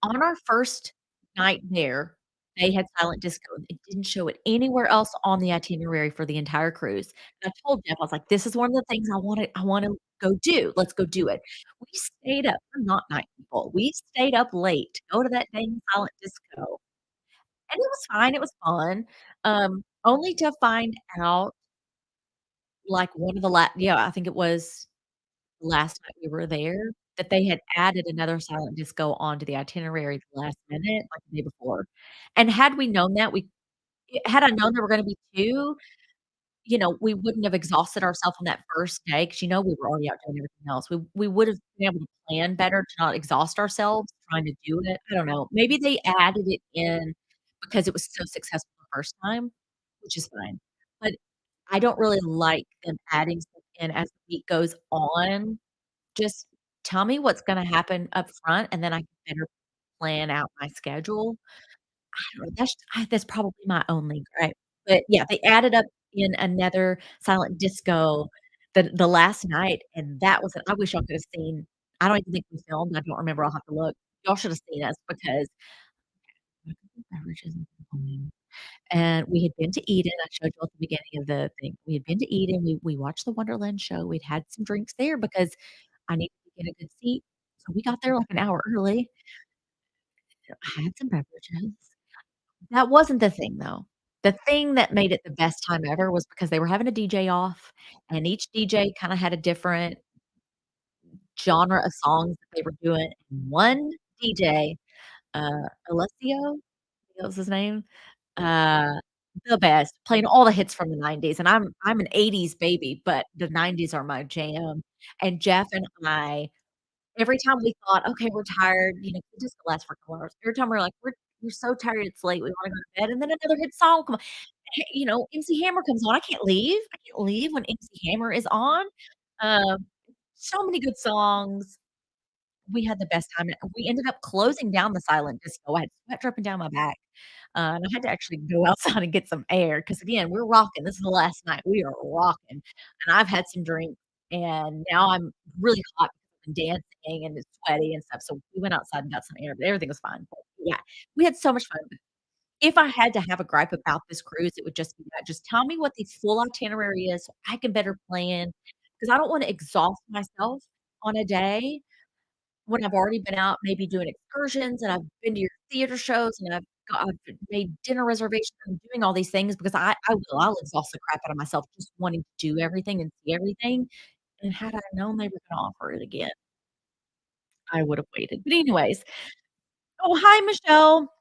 On our first night there, they had silent disco. It didn't show it anywhere else on the itinerary for the entire cruise. And I told Jeff, I was like, "This is one of the things I wanna go do. Let's go do it." We stayed up we're not night people. We stayed up late to go to that dang silent disco, and it was fine, it was fun, only to find out, like, one of the yeah, I think it was last night we were there, that they had added another silent disco onto the itinerary at the last minute, like the day before, and had we known that, had I known there were gonna be 2, we wouldn't have exhausted ourselves on that first day because, we were already out doing everything else. We would have been able to plan better to not exhaust ourselves trying to do it. I don't know. Maybe they added it in because it was so successful the first time, which is fine, but I don't really like them adding stuff in as the week goes on. Just tell me what's gonna happen up front, and then I can better plan out my schedule. I don't know, that's probably my only gripe. But, yeah, they added up in another silent disco the last night, and that was I wish y'all could have seen. I don't even think we filmed, I don't remember, I'll have to look. Y'all should have seen us because beverages and components. And we had been to Eden, I showed you at the beginning of the thing. We had been to Eden, we watched the Wonderland show, we'd had some drinks there because I needed to get a good seat, so we got there like an hour early. I had some beverages. That wasn't the thing, though. The thing that made it the best time ever was because they were having a DJ off, and each DJ kinda had a different genre of songs that they were doing, and one DJ, Alessio, that was his name, uh, the best, playing all the hits from the '90s, and I'm an '80s baby, but the '90s are my jam, and Jeff and I, every time we thought, "Okay, we're tired," this could last for a couple hours. Every time we're like, "We're so tired, it's late, we wanna go to bed," and then another hit song come on. MC Hammer comes on, I can't leave when MC Hammer is on. Um, so many good songs. We had the best time, and we ended up closing down the silent disco. I had sweat dripping down my back, and I had to actually go outside and get some air because again, we're rocking. This is the last night. We are rocking, and I've had some drinks, and now I'm really hot because I've been dancing and it's sweaty and stuff, so we went outside and got some air, but everything was fine. But yeah, we had so much fun. If I had to have a gripe about this cruise, it would just be that. Just tell me what the full itinerary is so I can better plan, because I don't wanna exhaust myself on a day when I've already been out maybe doing excursions and I've been to your theater shows and I've made dinner reservations and doing all these things because I'll exhaust the crap out of myself just wanting to do everything and see everything, and had I known they were gonna offer it again, I would have waited. But anyways, oh, hi, Michelle.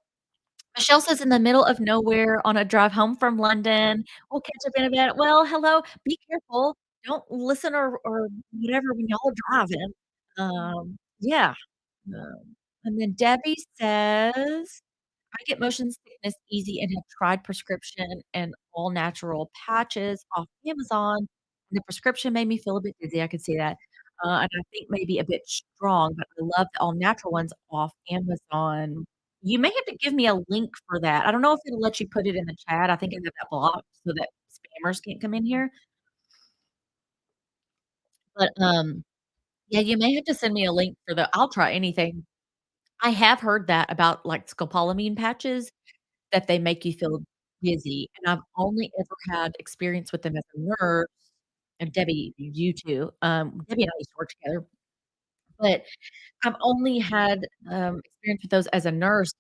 Michelle says, "In the middle of nowhere on a drive home from London. We'll catch up in a bit." Well, hello. Be careful. Don't listen or whatever when y'all are driving. Yeah. And then Debbie says, "I get motion sickness easy and have tried prescription and all natural patches off Amazon. The prescription made me feel a bit dizzy." I could see that. And I think maybe a bit strong, but I love the all natural ones off Amazon. You may have to give me a link for that. I don't know if it'll let you put it in the chat. I think I have that blocked so that spammers can't come in here. But, yeah, you may have to send me a link for the I'll try anything. I have heard that about, like, scopolamine patches, that they make you feel dizzy, and I've only ever had experience with them as a nurse, and Debbie, you too, Debbie and I used to work together, but I've only had, experience with those as a nurse,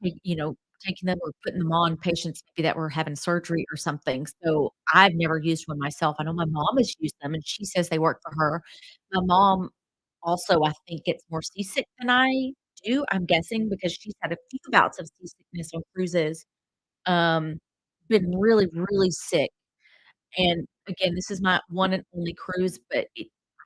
taking them or putting them on patients maybe that were having surgery or something, so I've never used one myself. I know my mom has used them, and she says they work for her. My mom also, I think, gets more seasick than I do, I'm guessing, because she's had a few bouts of seasickness on cruises, um, been really, really sick. And again, this is my one and only cruise, but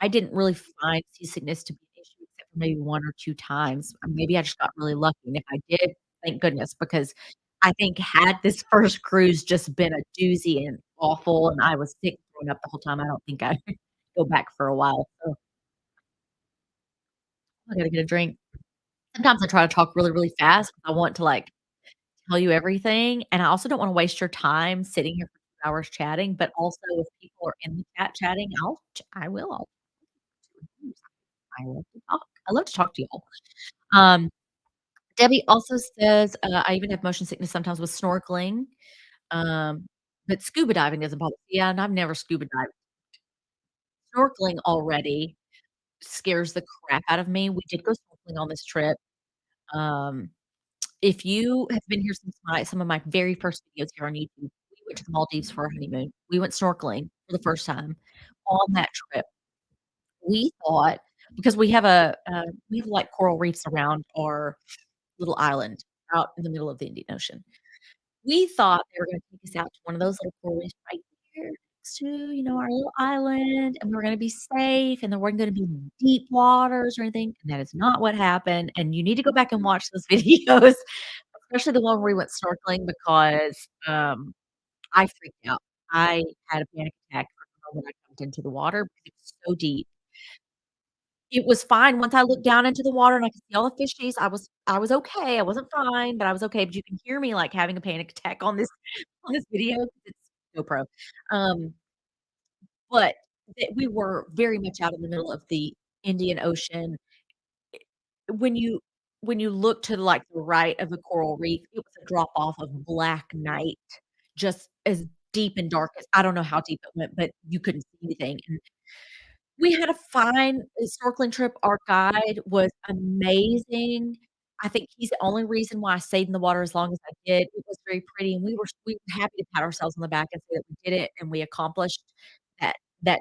I didn't really find seasickness to be an issue except for maybe 1 or 2 times. Maybe I just got really lucky, and if I did, thank goodness, because I think had this first cruise just been a doozy and awful and I was sick throwing up the whole time, I don't think I'd go back for a while. So I gotta get a drink. Sometimes I try to talk really, really fast 'cause I want to, like, tell you everything, and I also don't wanna waste your time sitting here for 2 hours chatting, but also if people are in the chat chatting, I will, I love to talk. I love to talk to y'all. Um, Debbie also says, "I even have motion sickness sometimes with snorkeling, but scuba diving doesn't bother." Yeah, and I've never scuba dived. Snorkeling already scares the crap out of me. We did go snorkeling on this trip. Um, if you have been here since some of my very first videos here on YouTube, we went to the Maldives for our honeymoon. We went snorkeling for the first time on that trip. We thought because we have, like, coral reefs around our little island out in the middle of the Indian Ocean. We thought they were gonna take us out to one of those little coral reefs right there next to, our little island, and we were gonna be safe, and there weren't gonna be deep waters or anything, and that is not what happened, and you need to go back and watch those videos, especially the one where we went snorkeling because, I freaked out. I had a panic attack from the moment I jumped into the water because it was so deep. It was fine once I looked down into the water and I could see all the fishies, I was okay, I wasn't fine, but I was okay, but you can hear me, like, having a panic attack on this video 'cause it's GoPro. Um, but we were very much out in the middle of the Indian Ocean. When you when you look to, like, the right of the coral reef, it was a drop off of black night, just as deep and dark as I don't know how deep it went, but you couldn't see anything, and we had a fine snorkeling trip. Our guide was amazing. I think he's the only reason why I stayed in the water as long as I did. It was very pretty, and we were happy to pat ourselves on the back and say that we did it and we accomplished that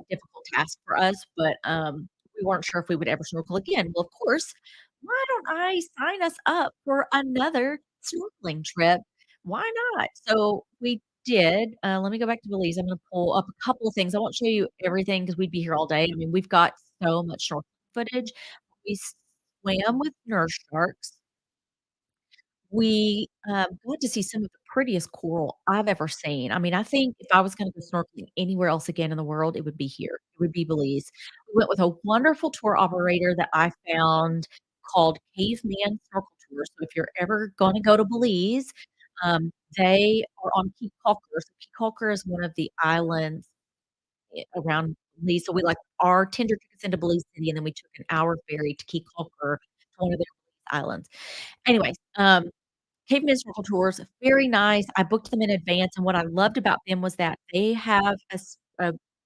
difficult task for us, but, we weren't sure if we would ever snorkel again. Well, of course, why don't I sign us up for another snorkeling trip? Why not? So we did. Let me go back to Belize. I'm gonna pull up a couple of things. I won't show you everything because we'd be here all day. I mean, we've got so much snorkeling footage. We swam with nurse sharks. We, got to see some of the prettiest coral I've ever seen. I mean, I think if I was gonna go snorkeling anywhere else again in the world, it would be here. It would be Belize. We went with a wonderful tour operator that I found called Caveman Snorkel Tours. So if you're ever gonna go to Belize, they are on Cape Cocker. So Cape Cocker is one of the islands around Belize. So we like our tender took us into Belize City, and then we took an hour ferry to Cape Cocker to one of their islands. Anyways, Caveman Circle Tours, very nice. I booked them in advance, and what I loved about them was that they have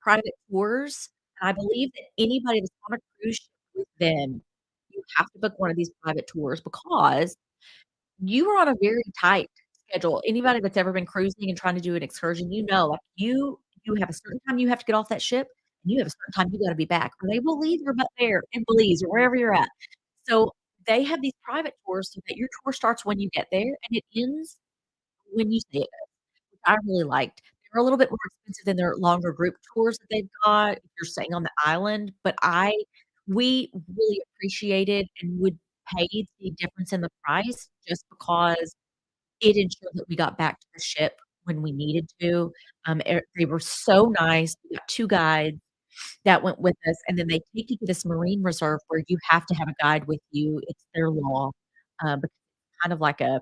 private tours, and I believe that anybody that's on a cruise ship with them, you have to book one of these private tours because you are on a very tight schedule. Anybody that's ever been cruising and trying to do an excursion, like, you have a certain time you have to get off that ship, and you have a certain time you gotta be back, or they will leave your butt there in Belize or wherever you're at. So, they have these private tours so that your tour starts when you get there, and it ends when you say it does, which I really liked. They're a little bit more expensive than their longer group tours that they've got if you're staying on the island, but I we really appreciated and would pay the difference in the price just because it ensured that we got back to the ship when we needed to. They were so nice. We got 2 guides that went with us, and then they take you to this marine reserve where you have to have a guide with you. It's their law, but kind of like a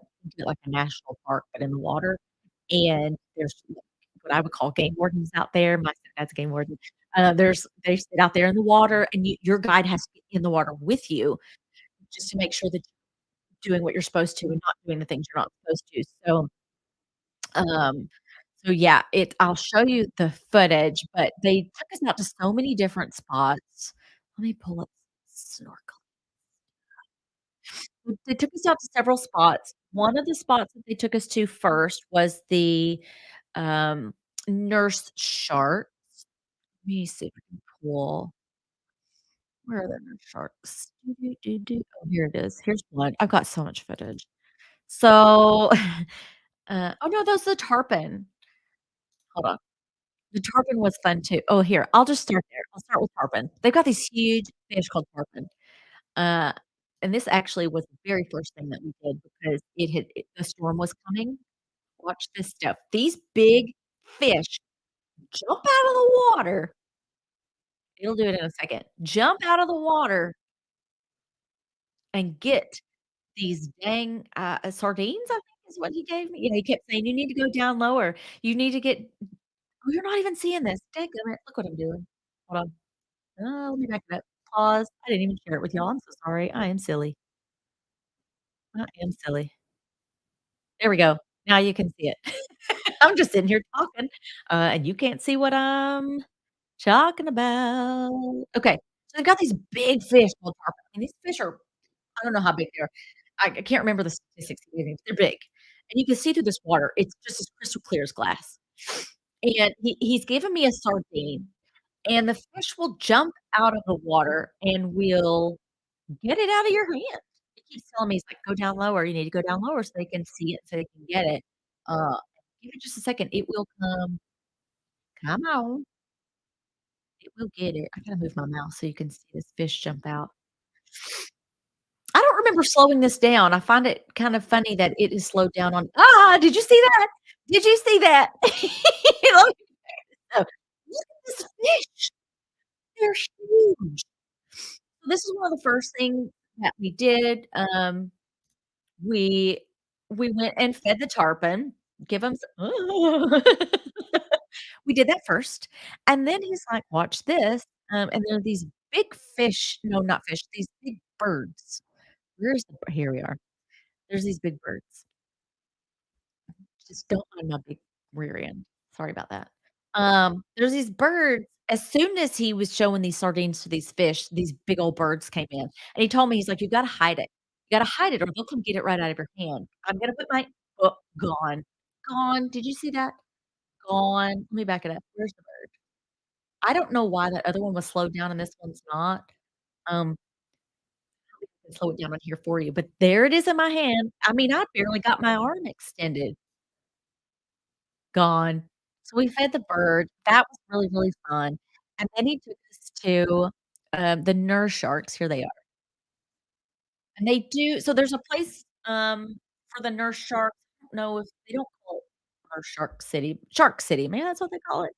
national park, but in the water, and there's what I would call game wardens out there. My stepdad's a game warden. They sit out there in the water, and your guide has to get in the water with you just to make sure that you're doing what you're supposed to and not doing the things you're not supposed to. Um, so yeah, I'll show you the footage, but they took us out to so many different spots. Let me pull up snorkel. They took us out to several spots. One of the spots that they took us to first was the, um, nurse sharks. Let me see if I can pull where are the nurse sharks? Oh, here it is. Here's one. I've got so much footage. So, oh no, that's the tarpon. Hold on. The tarpon was fun too. Oh, here, I'll just start there. I'll start with tarpon. They've got these huge fish called tarpon. Uh, and this actually was the very first thing that we did because the storm was coming. Watch this stuff. These big fish jump out of the water. It'll do it in a second. Jump out of the water and get these dang, sardines, I think is what he gave me. He kept saying, "You need to go down lower. You need to get." Oh, you're not even seeing this. Dadgummit, look what I'm doing. Hold on. Let me back it up. Pause. I didn't even share it with y'all. I'm so sorry. I am silly. I am silly. There we go. Now you can see it. I'm just sitting here talking, and you can't see what I'm talking about. Okay, so they've got these big fish called tarpon, and these fish are I don't know how big they are. I can't remember the statistics he gave me, but they're big, and you can see through this water. It's just as crystal clear as glass. And he's given me a sardine, and the fish will jump out of the water and will get it out of your hand. He keeps telling me, he's like, "Go down lower, you need to go down lower so they can see it, so they can get it." Uh, Give it just a second, it will come. Come on, it will get it. I gotta move my mouse so you can see this fish jump out. I don't remember slowing this down. I find it kind of funny that it is slowed down on did you see that? Did you see that? Look at this fish. They're huge. So this is one of the first things that we did. We we went and fed the tarpon, give 'em s We did that first, and then he's like, "Watch this," and there are these big fish no, not fish, these big birds. Here we are. There's these big birds. Just don't mind my big rear end. Sorry about that. There's these birds as soon as he was showing these sardines to these fish, these big old birds came in, and he told me, he's like, "You gotta hide it. You gotta hide it or they'll come get it right out of your hand." I'm gonna put my oh, gone. Gone. Did you see that? Gone. Let me back it up. Where's the bird? I don't know why that other one was slowed down and this one's not. Um, slow it down on here for you, but there it is in my hand. I mean, I barely got my arm extended. Gone. So we fed the bird. That was really, really fun, and then he took us to, the nurse sharks. Here they are, and they do so there's a place, for the nurse sharks. I don't know if they don't call it Nurse Shark City, maybe that's what they call it?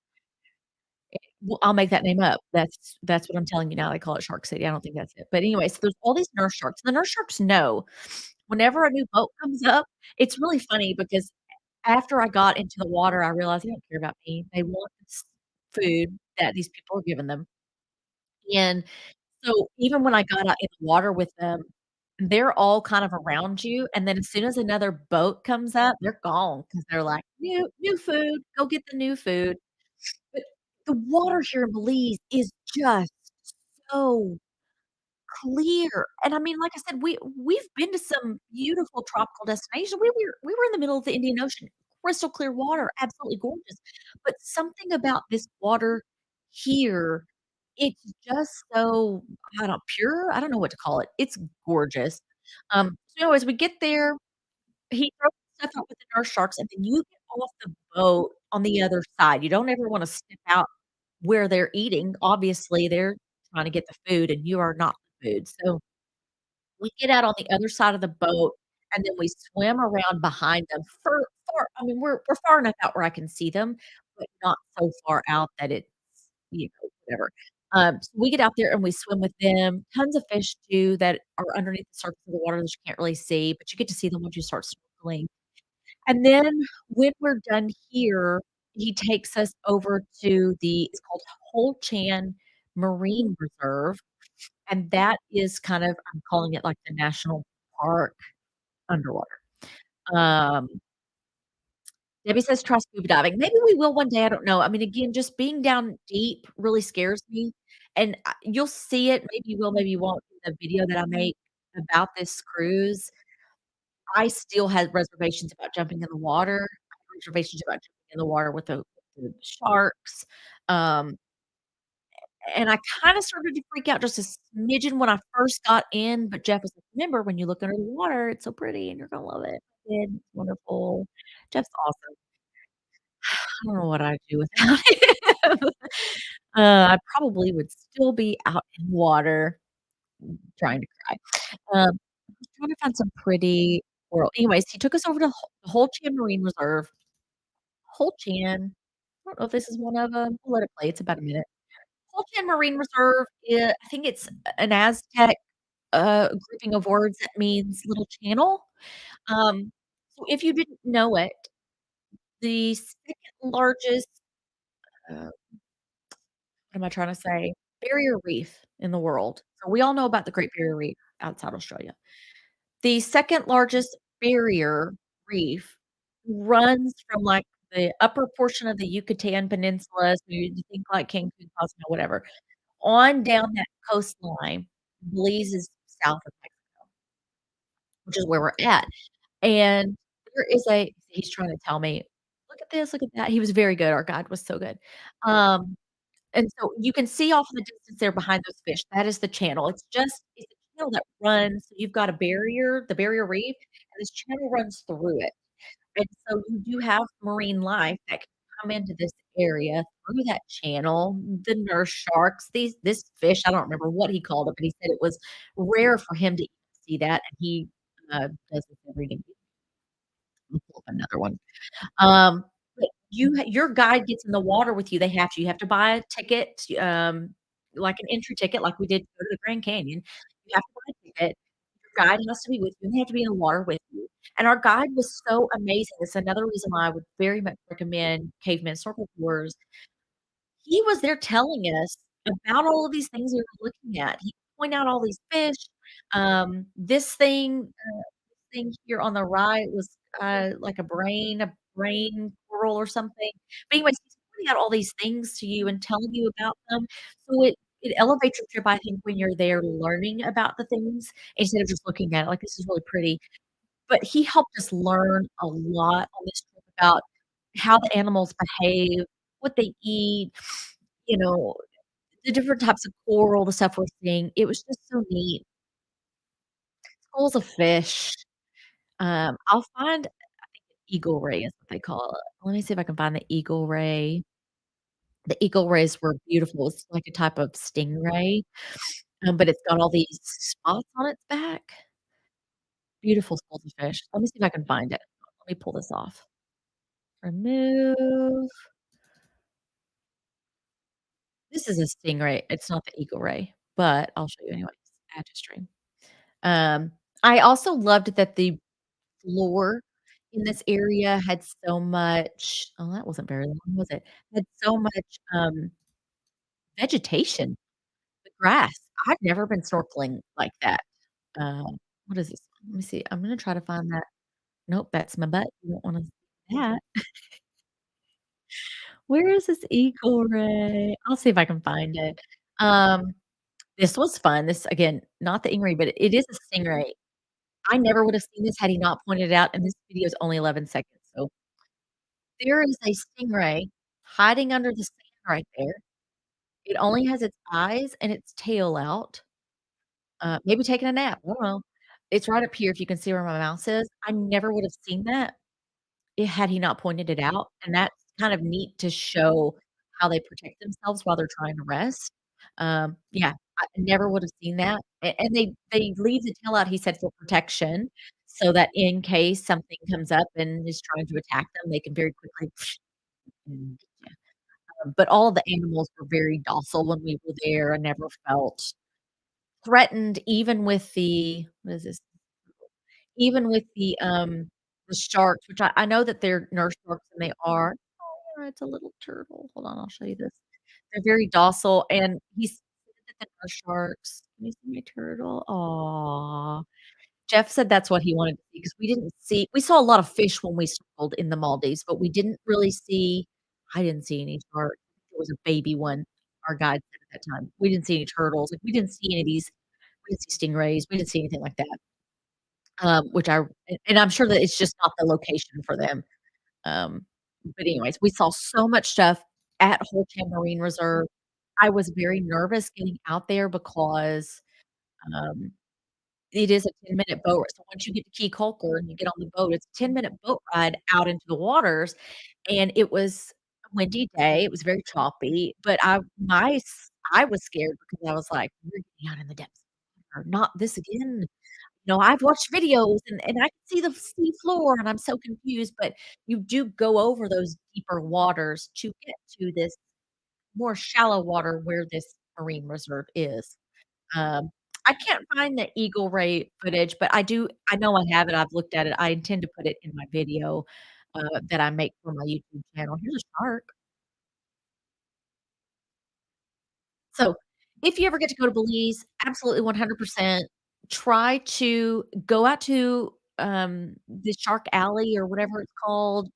Well, I'll make that name up. That's what I'm telling you now, they call it Shark City, I don't think that's it, but anyway, so there's all these nurse sharks, and the nurse sharks know whenever a new boat comes up. It's really funny because after I got into the water, I realized they don't care about me. They want this food that these people are giving them, and so even when I got out in the water with them, they're all kind of around you, and then as soon as another boat comes up, they're gone because 'cause they're like, "New food, go get the new food." But the water here in Belize is just so clear, and I mean, like I said, we've been to some beautiful tropical destinations. We were in the middle of the Indian Ocean, crystal clear water, absolutely gorgeous, but something about this water here, it's just so, I don't pure? I don't know what to call it. It's gorgeous. So anyways, we get there, he throws stuff out with the nurse sharks, and then you get off the boat on the other side. You don't ever wanna step out where they're eating. Obviously, they're trying to get the food, and you are not the food. So, we get out on the other side of the boat, and then we swim around behind them I mean, we're far enough out where I can see them, but not so far out that it's, whatever. So we get out there and we swim with them. Tons of fish too that are underneath the surface of the water that you can't really see, but you get to see them once you start snorkeling. And then when we're done here, he takes us over to it's called Hol Chan Marine Reserve, and that is kind of, I'm calling it like the national park underwater. Um, Debbie says try scuba diving. Maybe we will one day, I don't know. I mean, again, just being down deep really scares me, and you'll see it, maybe you will, maybe you won't, in the video that I make about this cruise. I still had reservations about jumping in the water. I had reservations about jumping in the water with the sharks, um, and I kinda started to freak out just a smidgen when I first got in, but Jeff was like, "Remember, when you look under the water, it's so pretty and you're gonna love it." I did, it's wonderful. Jeff's awesome. I don't know what I'd do without him. I probably would still be out in water trying to cry. I was trying to find some pretty coral. Anyways, he took us over to the Hol Chan Marine Reserve. Hol Chan, I don't know if this is one of them. We'll let it play, it's about a minute. Hol Chan Marine Reserve, I think it's an Aztec, grouping of words that means little channel. Um, so if you didn't know it, the 2nd largest, what am I trying to say? Barrier reef in the world. So we all know about the Great Barrier Reef outside Australia. The 2nd largest barrier reef runs from, like, the upper portion of the Yucatan Peninsula, so you think like Cancun, Cozumel, whatever, on down that coastline. Belize is south of Mexico, which is where we're at, and there is he's trying to tell me, "Look at this, look at that." He was very good, our guide was so good. Um, and so you can see off in the distance there behind those fish, that is the channel. It's a channel that runs, so you've got a barrier, the barrier reef, and this channel runs through it. And so you do have marine life that can come into this area through that channel, the nurse sharks, this fish, I don't remember what he called it, but he said it was rare for him to even see that, and he, does this every day. Let me pull up another one. But your guide gets in the water with you, they have to. You have to buy a ticket, like an entry ticket, like we did to go to the Grand Canyon. You have to buy a ticket. Your guide has to be with you, and they have to be in the water with you. And our guide was so amazing. It's another reason why I would very much recommend Caveman Circle tours. He was there telling us about all of these things we were looking at. He point out all these fish, this thing here on the right was, like a brain coral or something. But anyways, he's pointing out all these things to you and telling you about them. So it elevates your trip, I think, when you're there learning about the things instead of just looking at it, like, "This is really pretty." But he helped us learn a lot on this trip about how the animals behave, what they eat, you know, the different types of coral, the stuff we're seeing, it was just so neat. Schools of fish. I'll find eagle ray is what they call it. Let me see if I can find the eagle ray. The eagle rays were beautiful. It's like a type of stingray, but it's got all these spots on its back. Beautiful schools of fish. Let me see if I can find it. Let me pull this off. Remove. This is a stingray. It's not the eagle ray, but I'll show you anyways. Add to stream. Um, I also loved that the floor in this area had so much that wasn't very long, was it? Had so much, vegetation, the grass. I've never been snorkeling like that. What is this? Let me see. I'm gonna try to find that. Nope, that's my butt. You don't wanna see that. Where is this eagle ray? I'll see if I can find it. Um, this was fun. This again, not the stingray, but it is a stingray. I never would have seen this had he not pointed it out, and this video is only 11 seconds, so there is a stingray hiding under the sand right there. It only has its eyes and its tail out, maybe taking a nap, I don't know. It's right up here if you can see where my mouse is. I never would have seen that had he not pointed it out, and that's kind of neat to show how they protect themselves while they're trying to rest. Yeah, I never would have seen that, and they leave the tail out, he said, for protection, so that in case something comes up and is trying to attack them, they can very quickly and get ya. But all of the animals were very docile when we were there. I never felt threatened even with the what is this? Even with the sharks, which I know that they're nurse sharks and they are. Oh, it's a little turtle. Hold on, I'll show you this. They're very docile, and he said that the nurse sharks can you see my turtle? Aw. Jeff said that's what he wanted to see because we saw a lot of fish when we snorkeled in the Maldives, but we didn't really see I didn't see any sharks. It was a baby one, our guide said at that time. We didn't see any turtles, like, we didn't see any of these we didn't see stingrays, we didn't see anything like that, which I and I'm sure that it's just not the location for them, um, but anyways, we saw so much stuff at Holchan Marine Reserve. I was very nervous getting out there because, um it is a 10-minute boat ride, so once you get to Key Colker and you get on the boat, it's a 10-minute boat ride out into the waters, and it was a windy day, it was very choppy, but I was scared because I was like, "We're getting out in the depths of water, not this again." I've watched videos and I can see the sea floor and I'm so confused, but you do go over those deeper waters to get to this more shallow water where this marine reserve is. Um, I can't find the eagle ray footage, but I know I have it, I've looked at it, I intend to put it in my video, that I make for my YouTube channel. Here's a shark. So, if you ever get to go to Belize, absolutely 100% try to go out to, the shark alley or whatever it's called,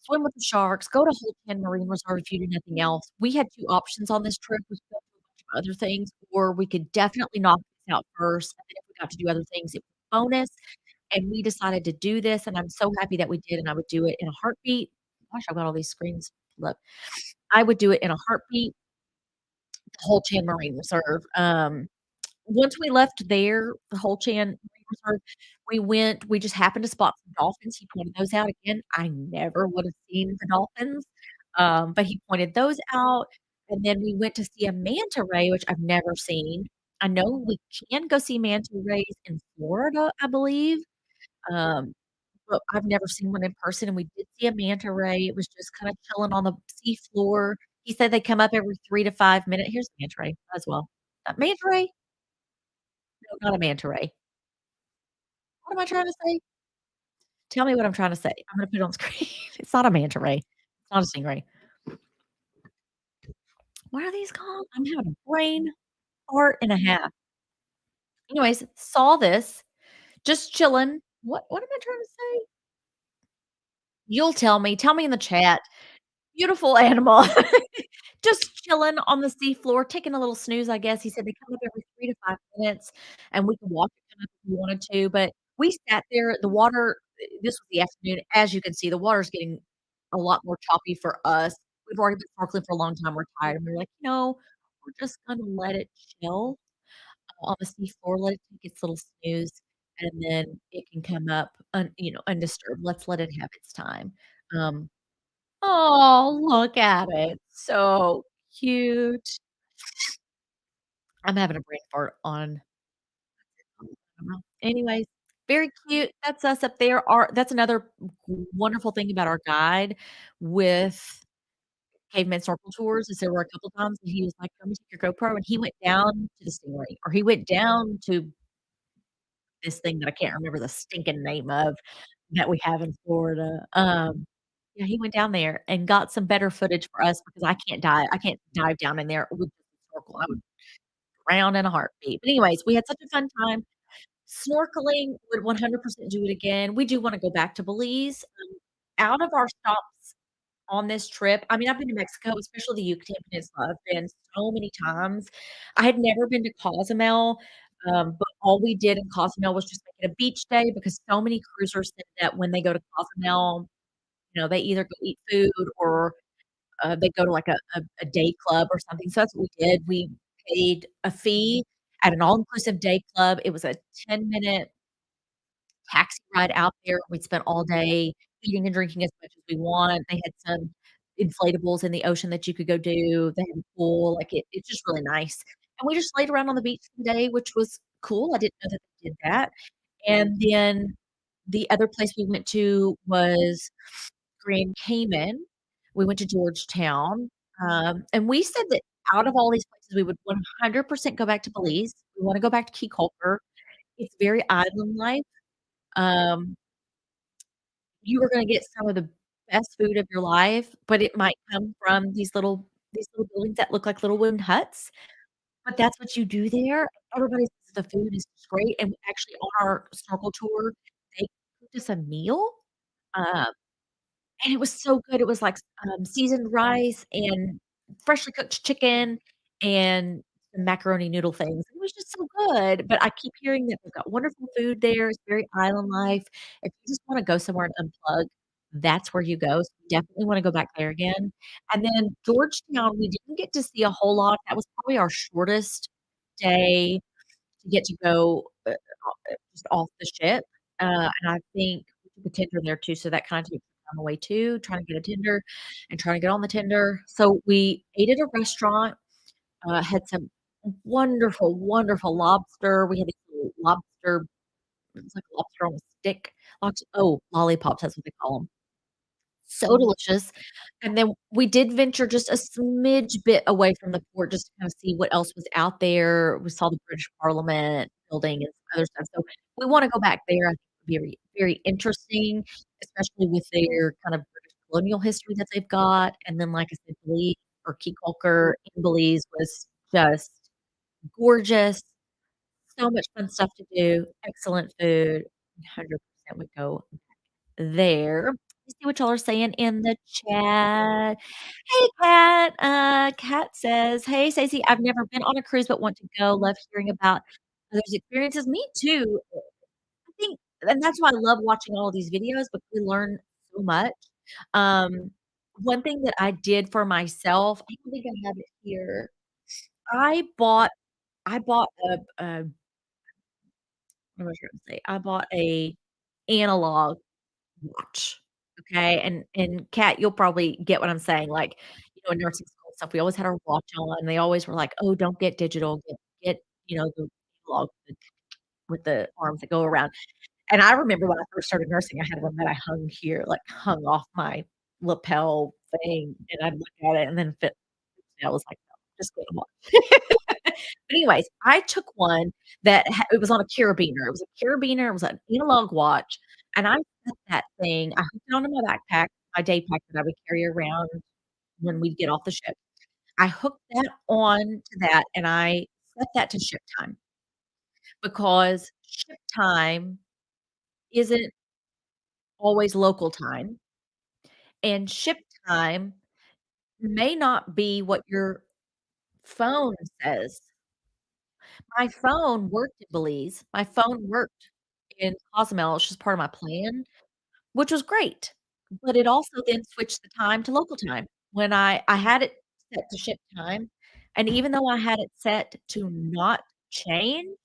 swim with the sharks, go to Holton Marine Reserve if you do nothing else. We had 2 options on this trip, we could go do a bunch of other things, or we could definitely knock this out first, and then if we got to do other things, it was a bonus, and we decided to do this, and I'm so happy that we did, and I would do it in a heartbeat. Gosh, I've got all these screens pulled up. I would do it in a heartbeat, the whole Chan Marine Reserve. Once we left there, the whole Chan Marine Reserve, we just happened to spot some dolphins. He pointed those out again. I never would have seen the dolphins, but he pointed those out, and then we went to see a manta ray, which I've never seen. I know we can go see manta rays in Florida, I believe, um, but I've never seen one in person, and we did see a manta ray. It was just kinda chilling on the sea floor. He said they come up every 3 to 5 minutes. Here's a manta ray as well. Manta ray? No, not a manta ray. What am I trying to say? Tell me what I'm trying to say. I'm gonna put it on screen. It's not a manta ray. It's not a stingray. What are these called? I'm having a brain fart and a half. Anyways, saw this, just chilling. What am I trying to say? You'll tell me in the chat. Beautiful animal. Just chilling on the sea floor, taking a little snooze, I guess. He said they come up every 3 to 5 minutes, and we can walk them up if we wanted to, but we sat there, the water this was the afternoon. As you can see, the water's getting a lot more choppy for us. We've already been snorkeling for a long time, we're tired, and we were like, we're just gonna let it chill on the seafloor, let it take its little snooze, and then it can come up undisturbed. Let's let it have its time. Um, oh, look at it. So cute. I'm having a brain fart on I don't know. Anyways, very cute. That's us up there. That's another wonderful thing about our guide with caveman circle tours is there were a couple times that he was like, "Let me take your GoPro," and he went down to the stingray, or he went down to this thing that I can't remember the stinking name of that we have in Florida. Yeah, he went down there and got some better footage for us because I can't dive down in there with just a snorkel. I would drown in a heartbeat. But anyways, we had such a fun time. Snorkeling, would 100% do it again. We do wanna go back to Belize. Out of our stops on this trip, I mean, I've been to Mexico, especially the Yucatan Peninsula. I've been so many times. I had never been to Cozumel, but all we did in Cozumel was just make it a beach day because so many cruisers said that when they go to Cozumel, they either go eat food or, they go to, like, a day club or something, so that's what we did. We paid a fee at an all-inclusive day club. It was a 10-minute taxi ride out there. We spent all day eating and drinking as much as we want. They had some inflatables in the ocean that you could go do. They had a pool, like, it's just really nice. And we just laid around on the beach for the day, which was cool. I didn't know that they did that. And then the other place we went to was Grand Cayman. We went to Georgetown, and we said that out of all these places, we would 100% go back to Belize. We wanna go back to Key Colker. It's very island life. Um, you are gonna get some of the best food of your life, but it might come from these little buildings that look like little wooden huts, but that's what you do there. Everybody says the food is just great, and actually on our snorkel tour, they cooked us a meal, um and it was so good. It was like, seasoned rice and freshly cooked chicken and some macaroni noodle things. It was just so good, but I keep hearing that they've got wonderful food there. It's very island life. If you just wanna go somewhere and unplug, that's where you go, so we definitely wanna go back there again. And then Georgetown, we didn't get to see a whole lot. That was probably our shortest day to get to go, just off the ship, and I think we took a Tinder there too, so that kinda takes the time away too, trying to get a Tinder and trying to get on the Tinder. So we ate at a restaurant, had some wonderful, wonderful lobster. We had these little lobster it was like a lobster on a stick, lollipops, that's what they call 'em. So delicious, and then we did venture just a smidge bit away from the port just to kinda see what else was out there. We saw the British Parliament building and some other stuff, so we wanna go back there. I think it'd be very, very interesting, especially with their kind of British colonial history that they've got, and then, like I said, Belize or Key Colker in Belize was just gorgeous, so much fun stuff to do, excellent food, 100% would go there. Let's see what y'all are saying in the chat. Hey, Kat. Kat says, "Hey, Stacey, I've never been on a cruise but want to go. Love hearing about others' experiences." Me too. I think and that's why I love watching all of these videos because we learn so much. Um, one thing that I did for myself, I don't think I have it here. I bought I bought a what was I gonna say? I bought a analog watch, okay? And Kat, you'll probably get what I'm saying, like, in nursing school and stuff, we always had our watch on, and they always were like, "Oh, don't get digital, get, the analog with the arms that go around." And I remember when I first started nursing, I had one that I hung here, like, hung off my lapel thing, and I'd look at it and then fit I was like, "No, just get a watch." But anyways, I took one that it was on a carabiner. It was a carabiner, it was an analog watch, and I set that thing I hooked it onto my backpack, my day pack that I would carry around when we'd get off the ship. I hooked that on to that, and I set that to ship time because ship time isn't always local time, and ship time may not be what your phone says. My phone worked in Belize. My phone worked in Cozumel, it's just part of my plan, which was great, but it also then switched the time to local time. When I had it set to ship time, And even though I had it set to not change,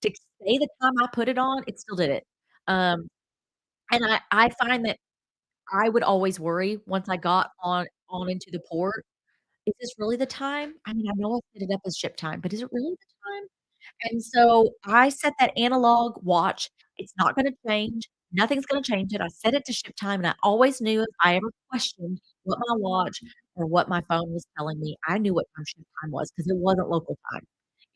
to stay the time I put it on, it still did it. Um, and I find that I would always worry once I got on into the port, "Is this really the time? I mean, I know I set it up as ship time, but is it really the time?" And so I set that analog watch. It's not gonna change. Nothing's gonna change it. I set it to ship time, and I always knew if I ever questioned what my watch or what my phone was telling me, I knew what time ship time was because it wasn't local time.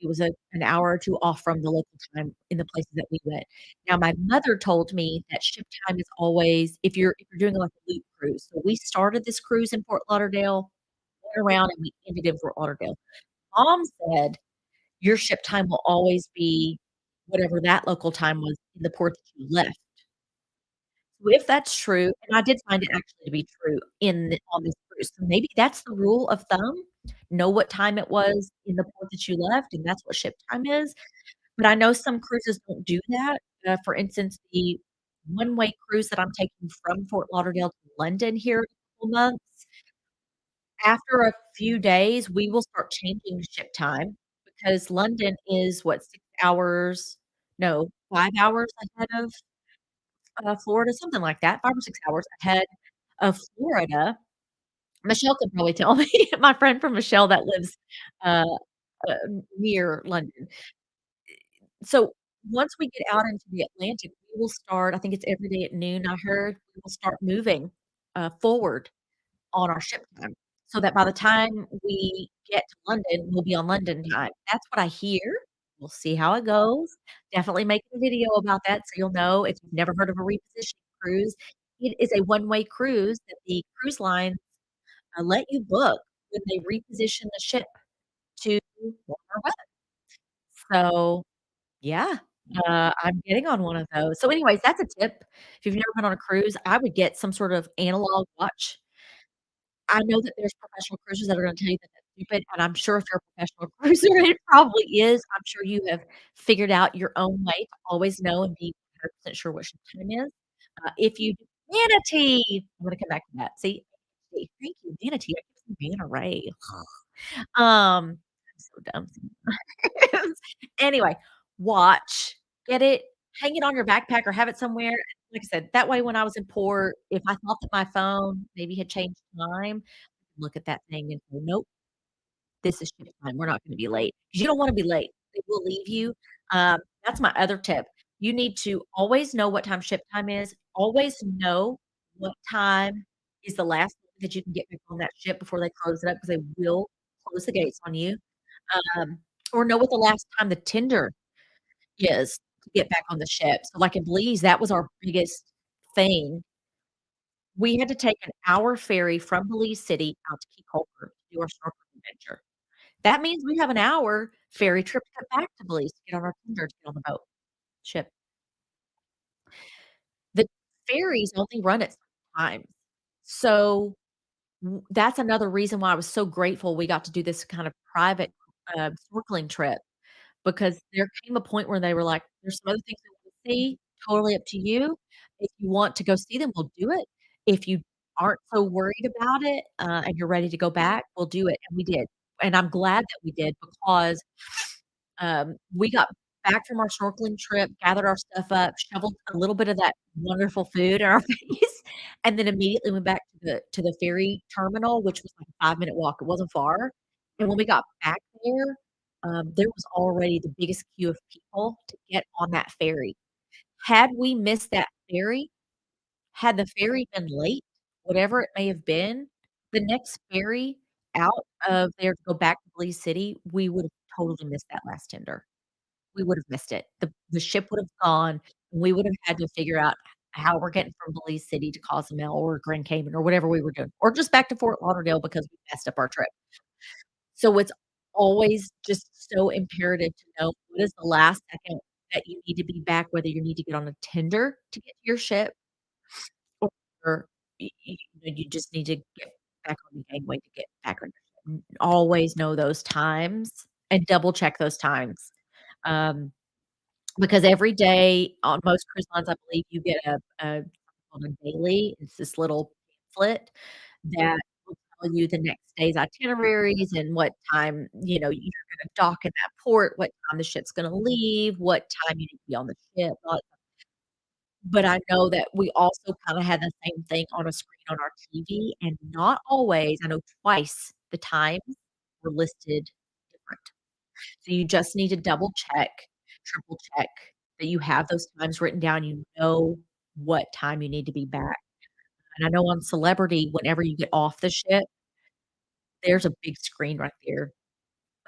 It was an hour or 2 off from the local time in the places that we went. Now, my mother told me that ship time is always if you're doing, like, a loop cruise. So we started this cruise in Fort Lauderdale, went around, and we ended in Fort Lauderdale. Mom said your ship time will always be whatever that local time was in the port that you left. So if that's true, and I did find it actually to be true on this cruise, so maybe that's the rule of thumb, know what time it was in the port that you left, and that's what ship time is, but I know some cruises don't do that. For instance, the one-way cruise that I'm taking from Fort Lauderdale to London here in a couple months, after a few days, we will start changing ship time because London is, what, 6 hours no, 5 hours ahead of, Florida, something like that, 5 or 6 hours ahead of Florida. Michelle could probably tell me, my friend from Michelle that lives, uh, near London. So, once we get out into the Atlantic, we will start I think it's every day at noon, I heard, we will start moving, forward on our ship time, so that by the time we get to London, we'll be on London time. That's what I hear. We'll see how it goes. Definitely make a video about that so you'll know if you've never heard of a repositioning cruise. It is a one-way cruise that the cruise lines, let you book when they reposition the ship to warmer weather. So, yeah, I'm getting on one of those. So anyways, that's a tip. If you've never been on a cruise, I would get some sort of analog watch. I know that there's professional cruisers that are gonna tell you that that's stupid, and I'm sure if you're a professional cruiser, it probably is. I'm sure you have figured out your own way to always know and be 100% sure what ship time is. If you Manatee! I'm gonna come back to that. See? See, thank you, Manatee. I keep saying Manta Ray. I'm so dumb sometimes. Anyway, watch, get it, hang it on your backpack or have it somewhere. Like I said, that way when I was in port, if I thought that my phone maybe had changed time, look at that thing and go, "Nope, this is ship time. We're not gonna be late." 'Cause you don't wanna be late. They will leave you. That's my other tip. You need to always know what time ship time is. Always know what time is the last that you can get back on that ship before they close it up, because they will close the gates on you. Um, or know what the last time the tender is to get back on the ship. So, like in Belize, that was our biggest thing. We had to take an hour ferry from Belize City out to Cape Colfer to do our snorkeling adventure. That means we have an hour ferry trip to get back to Belize to get on our tender to get on the boat ship. The ferries only run at certain times. So, that's another reason why I was so grateful we got to do this kind of private, snorkeling trip, because there came a point where they were like, "There's some other things we wanna see, totally up to you. If you want to go see them, we'll do it. If you aren't so worried about it, and you're ready to go back, we'll do it," and we did, and I'm glad that we did because, we got back from our snorkeling trip, gathered our stuff up, shoveled a little bit of that wonderful food in our face, and then immediately went back to the ferry terminal, which was like a 5-minute walk, it wasn't far, and when we got back there was already the biggest queue of people to get on that ferry. Had we missed that ferry, had the ferry been late, whatever it may have been, the next ferry out of there to go back to Belize City, we would've totally missed that last tender. We would've missed it. The ship would've gone, and we would've had to figure out how we're getting from Belize City to Cozumel or Grand Cayman or whatever we were doing, or just back to Fort Lauderdale because we messed up our trip. So it's always just so imperative to know what is the last second that you need to be back, whether you need to get on a tender to get to your ship or you just need to get back on the gangway to get back on your ship. Always know those times and double check those times. Um, because every day on most cruise lines, I believe you get a called a daily. It's this little pamphlet that will tell you the next day's itineraries and what time, you're gonna dock in that port, what time the ship's gonna leave, what time you need to be on the ship, all that. But I know that we also kinda had the same thing on a screen on our TV, and not always, I know twice the times were listed different. So you just need to double check, triple check that you have those times written down, you know what time you need to be back. And I know on Celebrity, whenever you get off the ship, there's a big screen right there,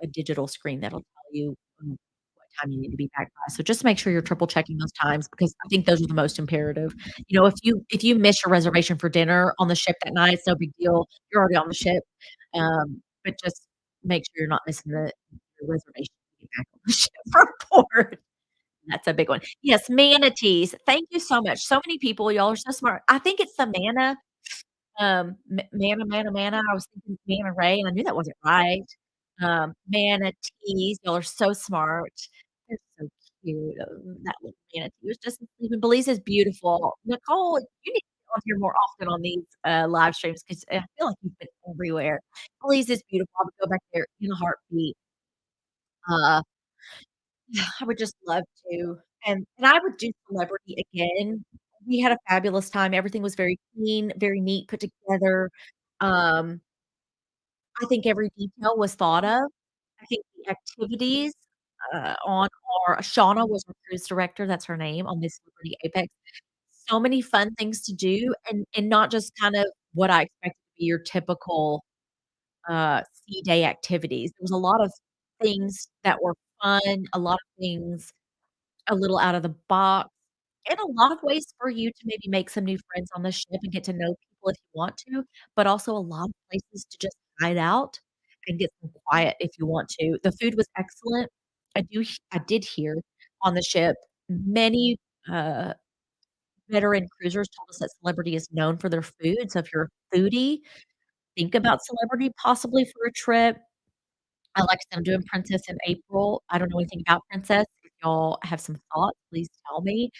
a digital screen that'll tell you, what time you need to be back by. So just make sure you're triple checking those times because I think those are the most imperative. If you miss your reservation for dinner on the ship that night, it's no big deal. You're already on the ship. But just make sure you're not missing your reservation to get back on the ship from port. That's a big one. Yes, manatees. Thank you so much. So many people, y'all are so smart. I think it's the manna, manna. I was thinking manta ray, and I knew that wasn't right. Manatees, y'all are so smart. They're so cute. That little manatee was just asleep, and Belize is beautiful. Nicole, you need to get on here more often on these, live streams 'cause I feel like you've been everywhere. Belize is beautiful. I would go back there in a heartbeat. Uh I would just love to, and I would do Celebrity again. We had a fabulous time, everything was very clean, very neat, put together. Um, I think every detail was thought of. I think the activities, on our Shauna was our cruise director, that's her name, on this Celebrity Apex. So many fun things to do and not just kind of what I expected to be your typical, sea day activities. There was a lot of things that were fun, a lot of things a little out of the box, and a lot of ways for you to maybe make some new friends on the ship and get to know people if you want to, but also a lot of places to just hide out and get some quiet if you want to. The food was excellent. I did hear on the ship, many, uh, veteran cruisers told us that Celebrity is known for their food, so if you're a foodie, think about Celebrity possibly for a trip. Like I said, I'm doing Princess in April. I don't know anything about Princess. If y'all have some thoughts, please tell me.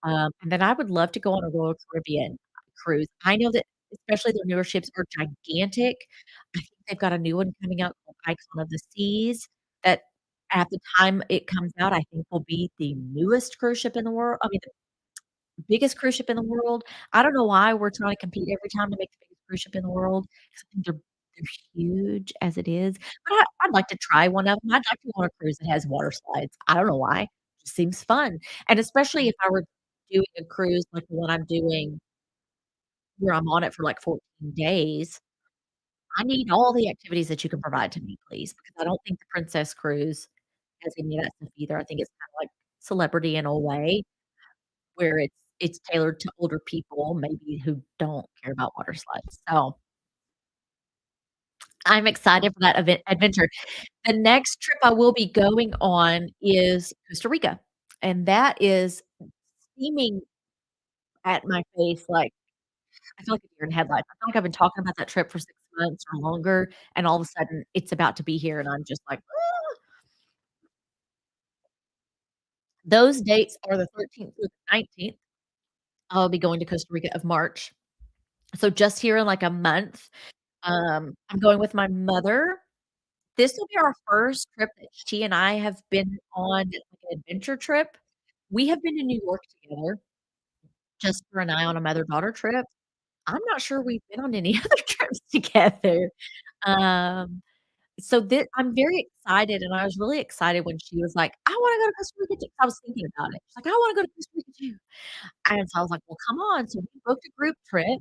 And then I would love to go on a Royal Caribbean cruise. I know that especially their newer ships are gigantic. I think they've got a new one coming out called Icon of the Seas that at the time it comes out, I think will be the newest cruise ship in the world. I mean, the biggest cruise ship in the world. I don't know why we're trying to compete every time to make the biggest cruise ship in the world 'cause I think they're huge as it is. But I'd like to try one of them. I'd like to go on a cruise that has water slides. I don't know why. Just seems fun. And especially if I were doing a cruise like the one I'm doing where I'm on it for like 14 days, I need all the activities that you can provide to me, please, because I don't think the Princess Cruise has any of that stuff either. I think it's kinda like Celebrity in a way where it's tailored to older people, maybe who don't care about water slides. So, I'm excited for that adventure. The next trip I will be going on is Costa Rica, and that is steaming at my face like I feel like a deer in headlights. I feel like I've been talking about that trip for 6 months or longer, and all of a sudden it's about to be here, and I'm just like, "Ah." Those dates are the 13th through the 19th. I'll be going to Costa Rica of March. So just here in like a month, I'm going with my mother. This will be our first trip that she and I have been on, like, an adventure trip. We have been to New York together, just her and I on a mother-daughter trip. I'm not sure we've been on any other trips together. Um, so I'm very excited, and I was really excited when she was like, "I wanna go to Costa Rica too." I was thinking about it. She's like, "I wanna go to Costa Rica too." And so I was like, "Well, come on." So we booked a group trip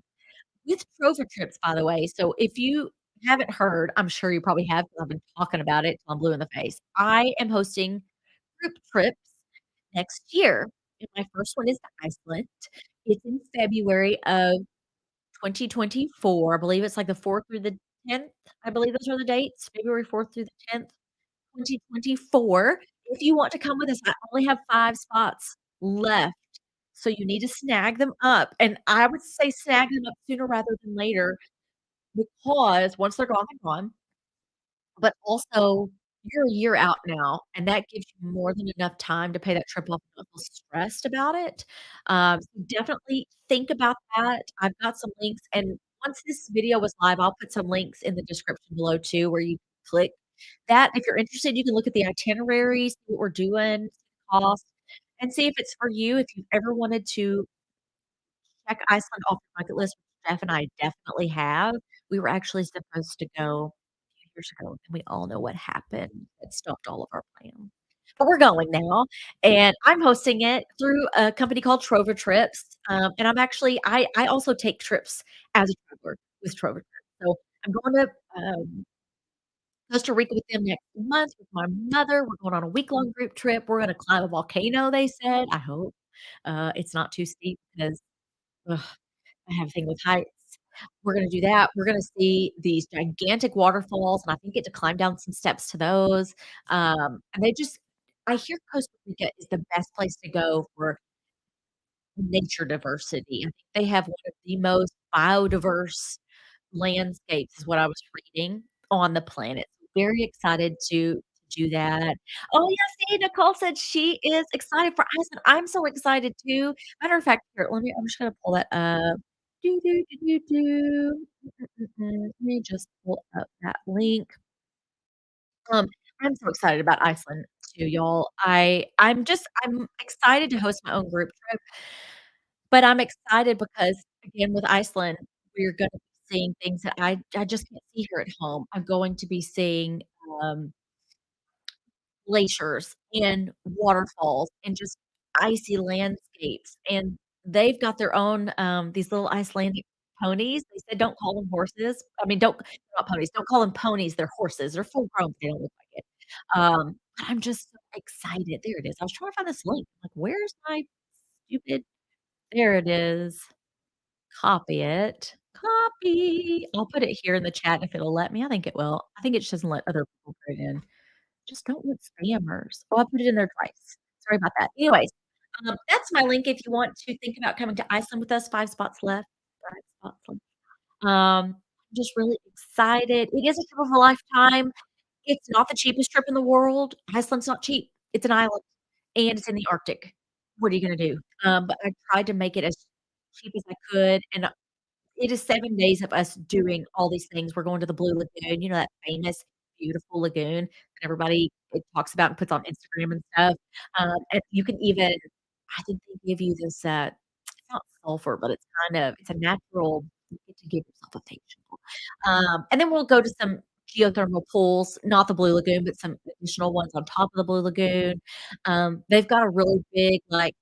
with Trover Trips, by the way. So if you haven't heard, I'm sure you probably have, 'cause I've been talking about it till I'm blue in the face. I am hosting group trips next year, and my first one is to Iceland. It's in February of 2024. I believe it's like the 4th through the 10th. I believe those are the dates, February 4th through the 10th, 2024. If you want to come with us, I only have 5 spots left, so you need to snag them up, and I would say snag them up sooner rather than later because once they're gone, but also you're a year out now, and that gives you more than enough time to pay that trip off and not feel stressed about it. So definitely think about that. I've got some links, and once this video was live, I'll put some links in the description below too, where you click that. If you're interested, you can look at the itinerary, see what we're doing, cost, and see if it's for you. If you've ever wanted to check Iceland off your bucket list, which Jeff and I definitely have. We were actually supposed to go a few years ago, and we all know what happened. It stopped all of our plans. But we're going now, and I'm hosting it through a company called Trover Trips, and I also take trips as a traveler with Trover Trips. So I'm going to, Costa Rica with them next month with my mother. We're going on a week-long group trip. We're gonna climb a volcano, they said, I hope. It's not too steep because, ugh, I have a thing with heights. We're gonna do that. We're gonna see these gigantic waterfalls, and I think get to climb down some steps to those. And they just I hear Costa Rica is the best place to go for nature diversity. I think they have one of the most biodiverse landscapes is what I was reading on the planet. Very excited to do that. Oh, yeah, see, Nicole said she is excited for Iceland. I'm so excited too. Matter of fact, here, I'm just gonna pull that up. Do, do, do, do, do. Let me just pull up that link. Um, I'm so excited about Iceland too, y'all. I'm excited to host my own group trip, but I'm excited because, again, with Iceland, we're gonna be seeing things that I just can't see here at home. I'm going to be seeing, um, glaciers and waterfalls and just icy landscapes, and they've got their own, these little Icelandic ponies. They said don't call them horses. I mean, don't not ponies, don't call them ponies, they're horses. They're full grown, they don't look like it. But I'm just so excited. There it is. I was trying to find this link. Like, where's my stupid there it is. Copy it. Copy. I'll put it here in the chat if it'll let me. I think it will. I think it just doesn't let other people put it in. Just don't want spammers. Oh, I put it in there twice. Sorry about that. Anyways, that's my link if you want to think about coming to Iceland with us. 5 spots left. 5 spots left. I'm just really excited. It is a trip of a lifetime. It's not the cheapest trip in the world. Iceland's not cheap. It's an island, and it's in the Arctic. What are you gonna do? But I tried to make it as cheap as I could, and it is 7 days of us doing all these things. We're going to the Blue Lagoon, you know, that famous, beautiful lagoon that everybody, talks about and puts on Instagram and stuff. And you can even I think they give you this, it's not sulfur, but it's a natural you get to give yourself a facial. And then we'll go to some geothermal pools, not the Blue Lagoon, but some additional ones on top of the Blue Lagoon. They've got a really big, like,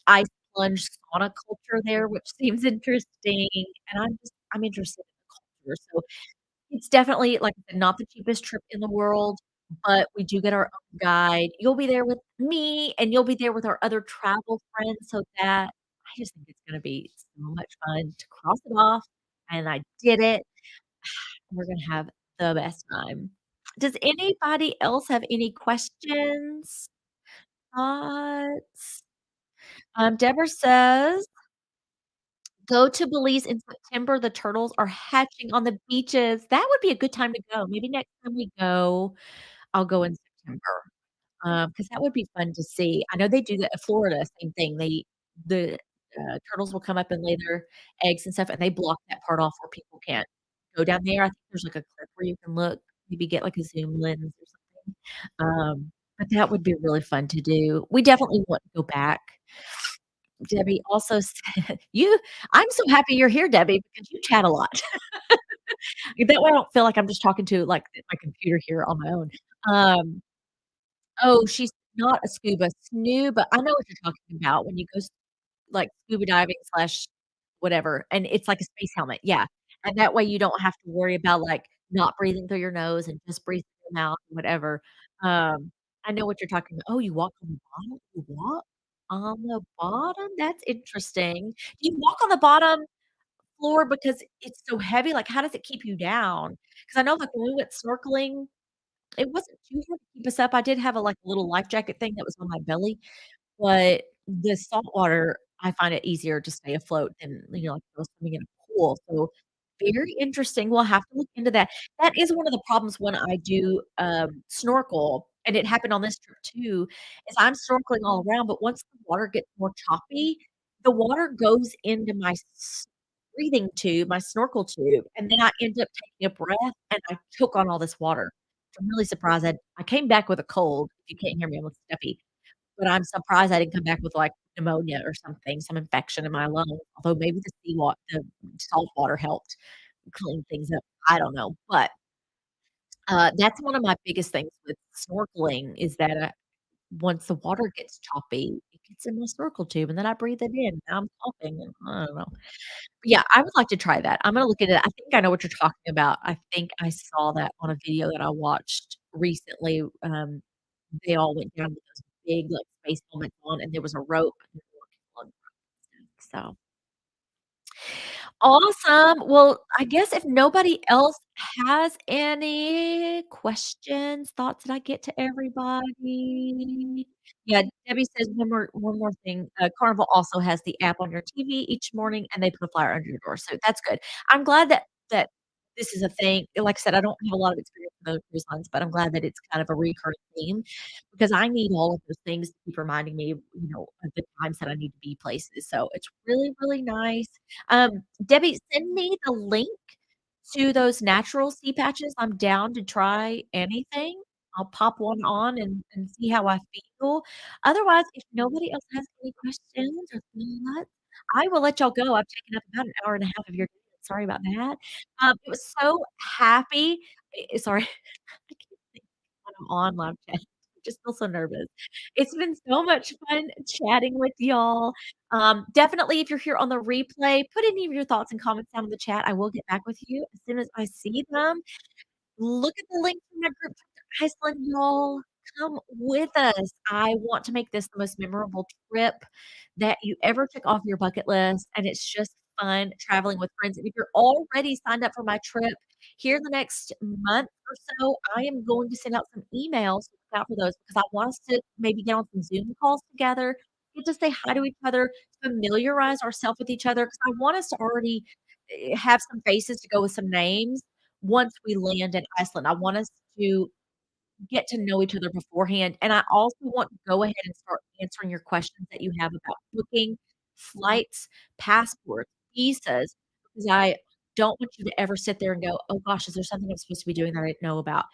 ice plunge sauna culture there, which seems interesting, and I'm interested in the culture, so it's definitely, like I said, not the cheapest trip in the world, but we do get our own guide. You'll be there with me, and you'll be there with our other travel friends, so that I just think it's gonna be so much fun to cross it off, and I did it. We're gonna have the best time. Does anybody else have any questions, thoughts? Deborah says go to Belize in September, the turtles are hatching on the beaches. That would be a good time to go. Maybe next time we go, I'll go in September, because that would be fun to see. I know they do that in Florida, same thing. The turtles will come up and lay their eggs and stuff, and they block that part off where people can't go down there. I think there's, like, a clip where you can look, maybe get, like, a zoom lens or something. But that would be really fun to do. We definitely want to go back. Debbie also said you I'm so happy you're here, Debbie, because you chat a lot. That way I don't feel like I'm just talking to, like, my computer here on my own. Um, oh, she's not a scuba, snuba. I know what you're talking about when you go like, scuba diving slash whatever, and it's like a space helmet, yeah, and that way you don't have to worry about, like, not breathing through your nose and just breathe through your mouth, whatever. I know what you're talking about. Oh, you walk on the bottom? You walk on the bottom? That's interesting. Do you walk on the bottom floor because it's so heavy? Like, how does it keep you down? Because I know, like, when we went snorkeling, it wasn't too hard to keep us up. I did have a, like, a little life jacket thing that was on my belly, but the salt water, I find it easier to stay afloat than, like, go swimming in a pool, so very interesting, we'll have to look into that. That is one of the problems when I do, snorkel, and it happened on this trip too, is I'm snorkeling all around, but once the water gets more choppy, the water goes into my breathing tube, my snorkel tube, and then I end up taking a breath and I choke on all this water. I'm really surprised I came back with a cold. If you can't hear me, I'm a little stuffy, but I'm surprised I didn't come back with, like, pneumonia or something, some infection in my lungs, although maybe the salt water helped clean things up. I don't know, but, that's one of my biggest things with snorkeling is that, once the water gets choppy, it gets in my snorkel tube, and then I breathe it in. Now I'm coughing, and I don't know. Yeah, I would like to try that. I'm gonna look into it. I think I know what you're talking about. I think I saw that on a video that I watched recently. They all went down with those big, like, space helmets on, and there was a rope, and they were walking along. So awesome. Well, I guess if nobody else has any questions, thoughts, did I get to everybody? Yeah, Debbie says one more thing. Carnival also has the app on your TV each morning, and they put a flyer under your door, so that's good. I'm glad that this is a thing. Like I said, I don't have a lot of experience with other cruise lines, but I'm glad that it's kind of a recurring theme because I need all of those things to keep reminding me, of the times that I need to be places. So it's really, really nice. Debbie, send me the link to those natural sea patches. I'm down to try anything. I'll pop one on and see how I feel. Otherwise, if nobody else has any questions or thoughts, I will let y'all go. I've taken up about an hour and a half of your day. Sorry about that. It was so happy. Sorry, I can't think when I'm on live chat. I just feel so nervous. It's been so much fun chatting with y'all. Definitely, if you're here on the replay, put any of your thoughts and comments down in the chat. I will get back with you as soon as I see them. Look at the link from that group to Iceland, y'all. Come with us. I want to make this the most memorable trip that you ever took off your bucket list, and it's just fun traveling with friends. And if you're already signed up for my trip, here in the next month or so, I am going to send out some emails. Look out for those because I want us to maybe get on some Zoom calls together, get to say hi to each other, familiarize ourselves with each other because I want us to already have some faces to go with some names once we land in Iceland. I want us to get to know each other beforehand, and I also want to go ahead and start answering your questions that you have about booking flights, passports, visas, because I don't want you to ever sit there and go, "Oh gosh, is there something I'm supposed to be doing that I didn't know about?"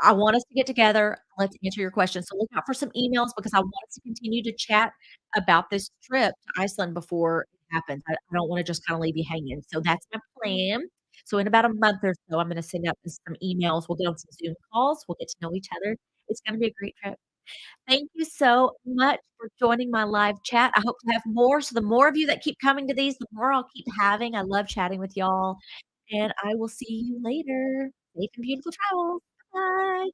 I want us to get together. Let's answer your questions. So look out for some emails because I want us to continue to chat about this trip to Iceland before it happens. I don't wanna just kinda leave you hanging. So that's my plan. So in about a month or so, I'm gonna send out some emails. We'll get on some Zoom calls. We'll get to know each other. It's gonna be a great trip. Thank you so much for joining my live chat. I hope to have more. So the more of you that keep coming to these, the more I'll keep having. I love chatting with y'all, and I will see you later. Safe and beautiful travels. Bye.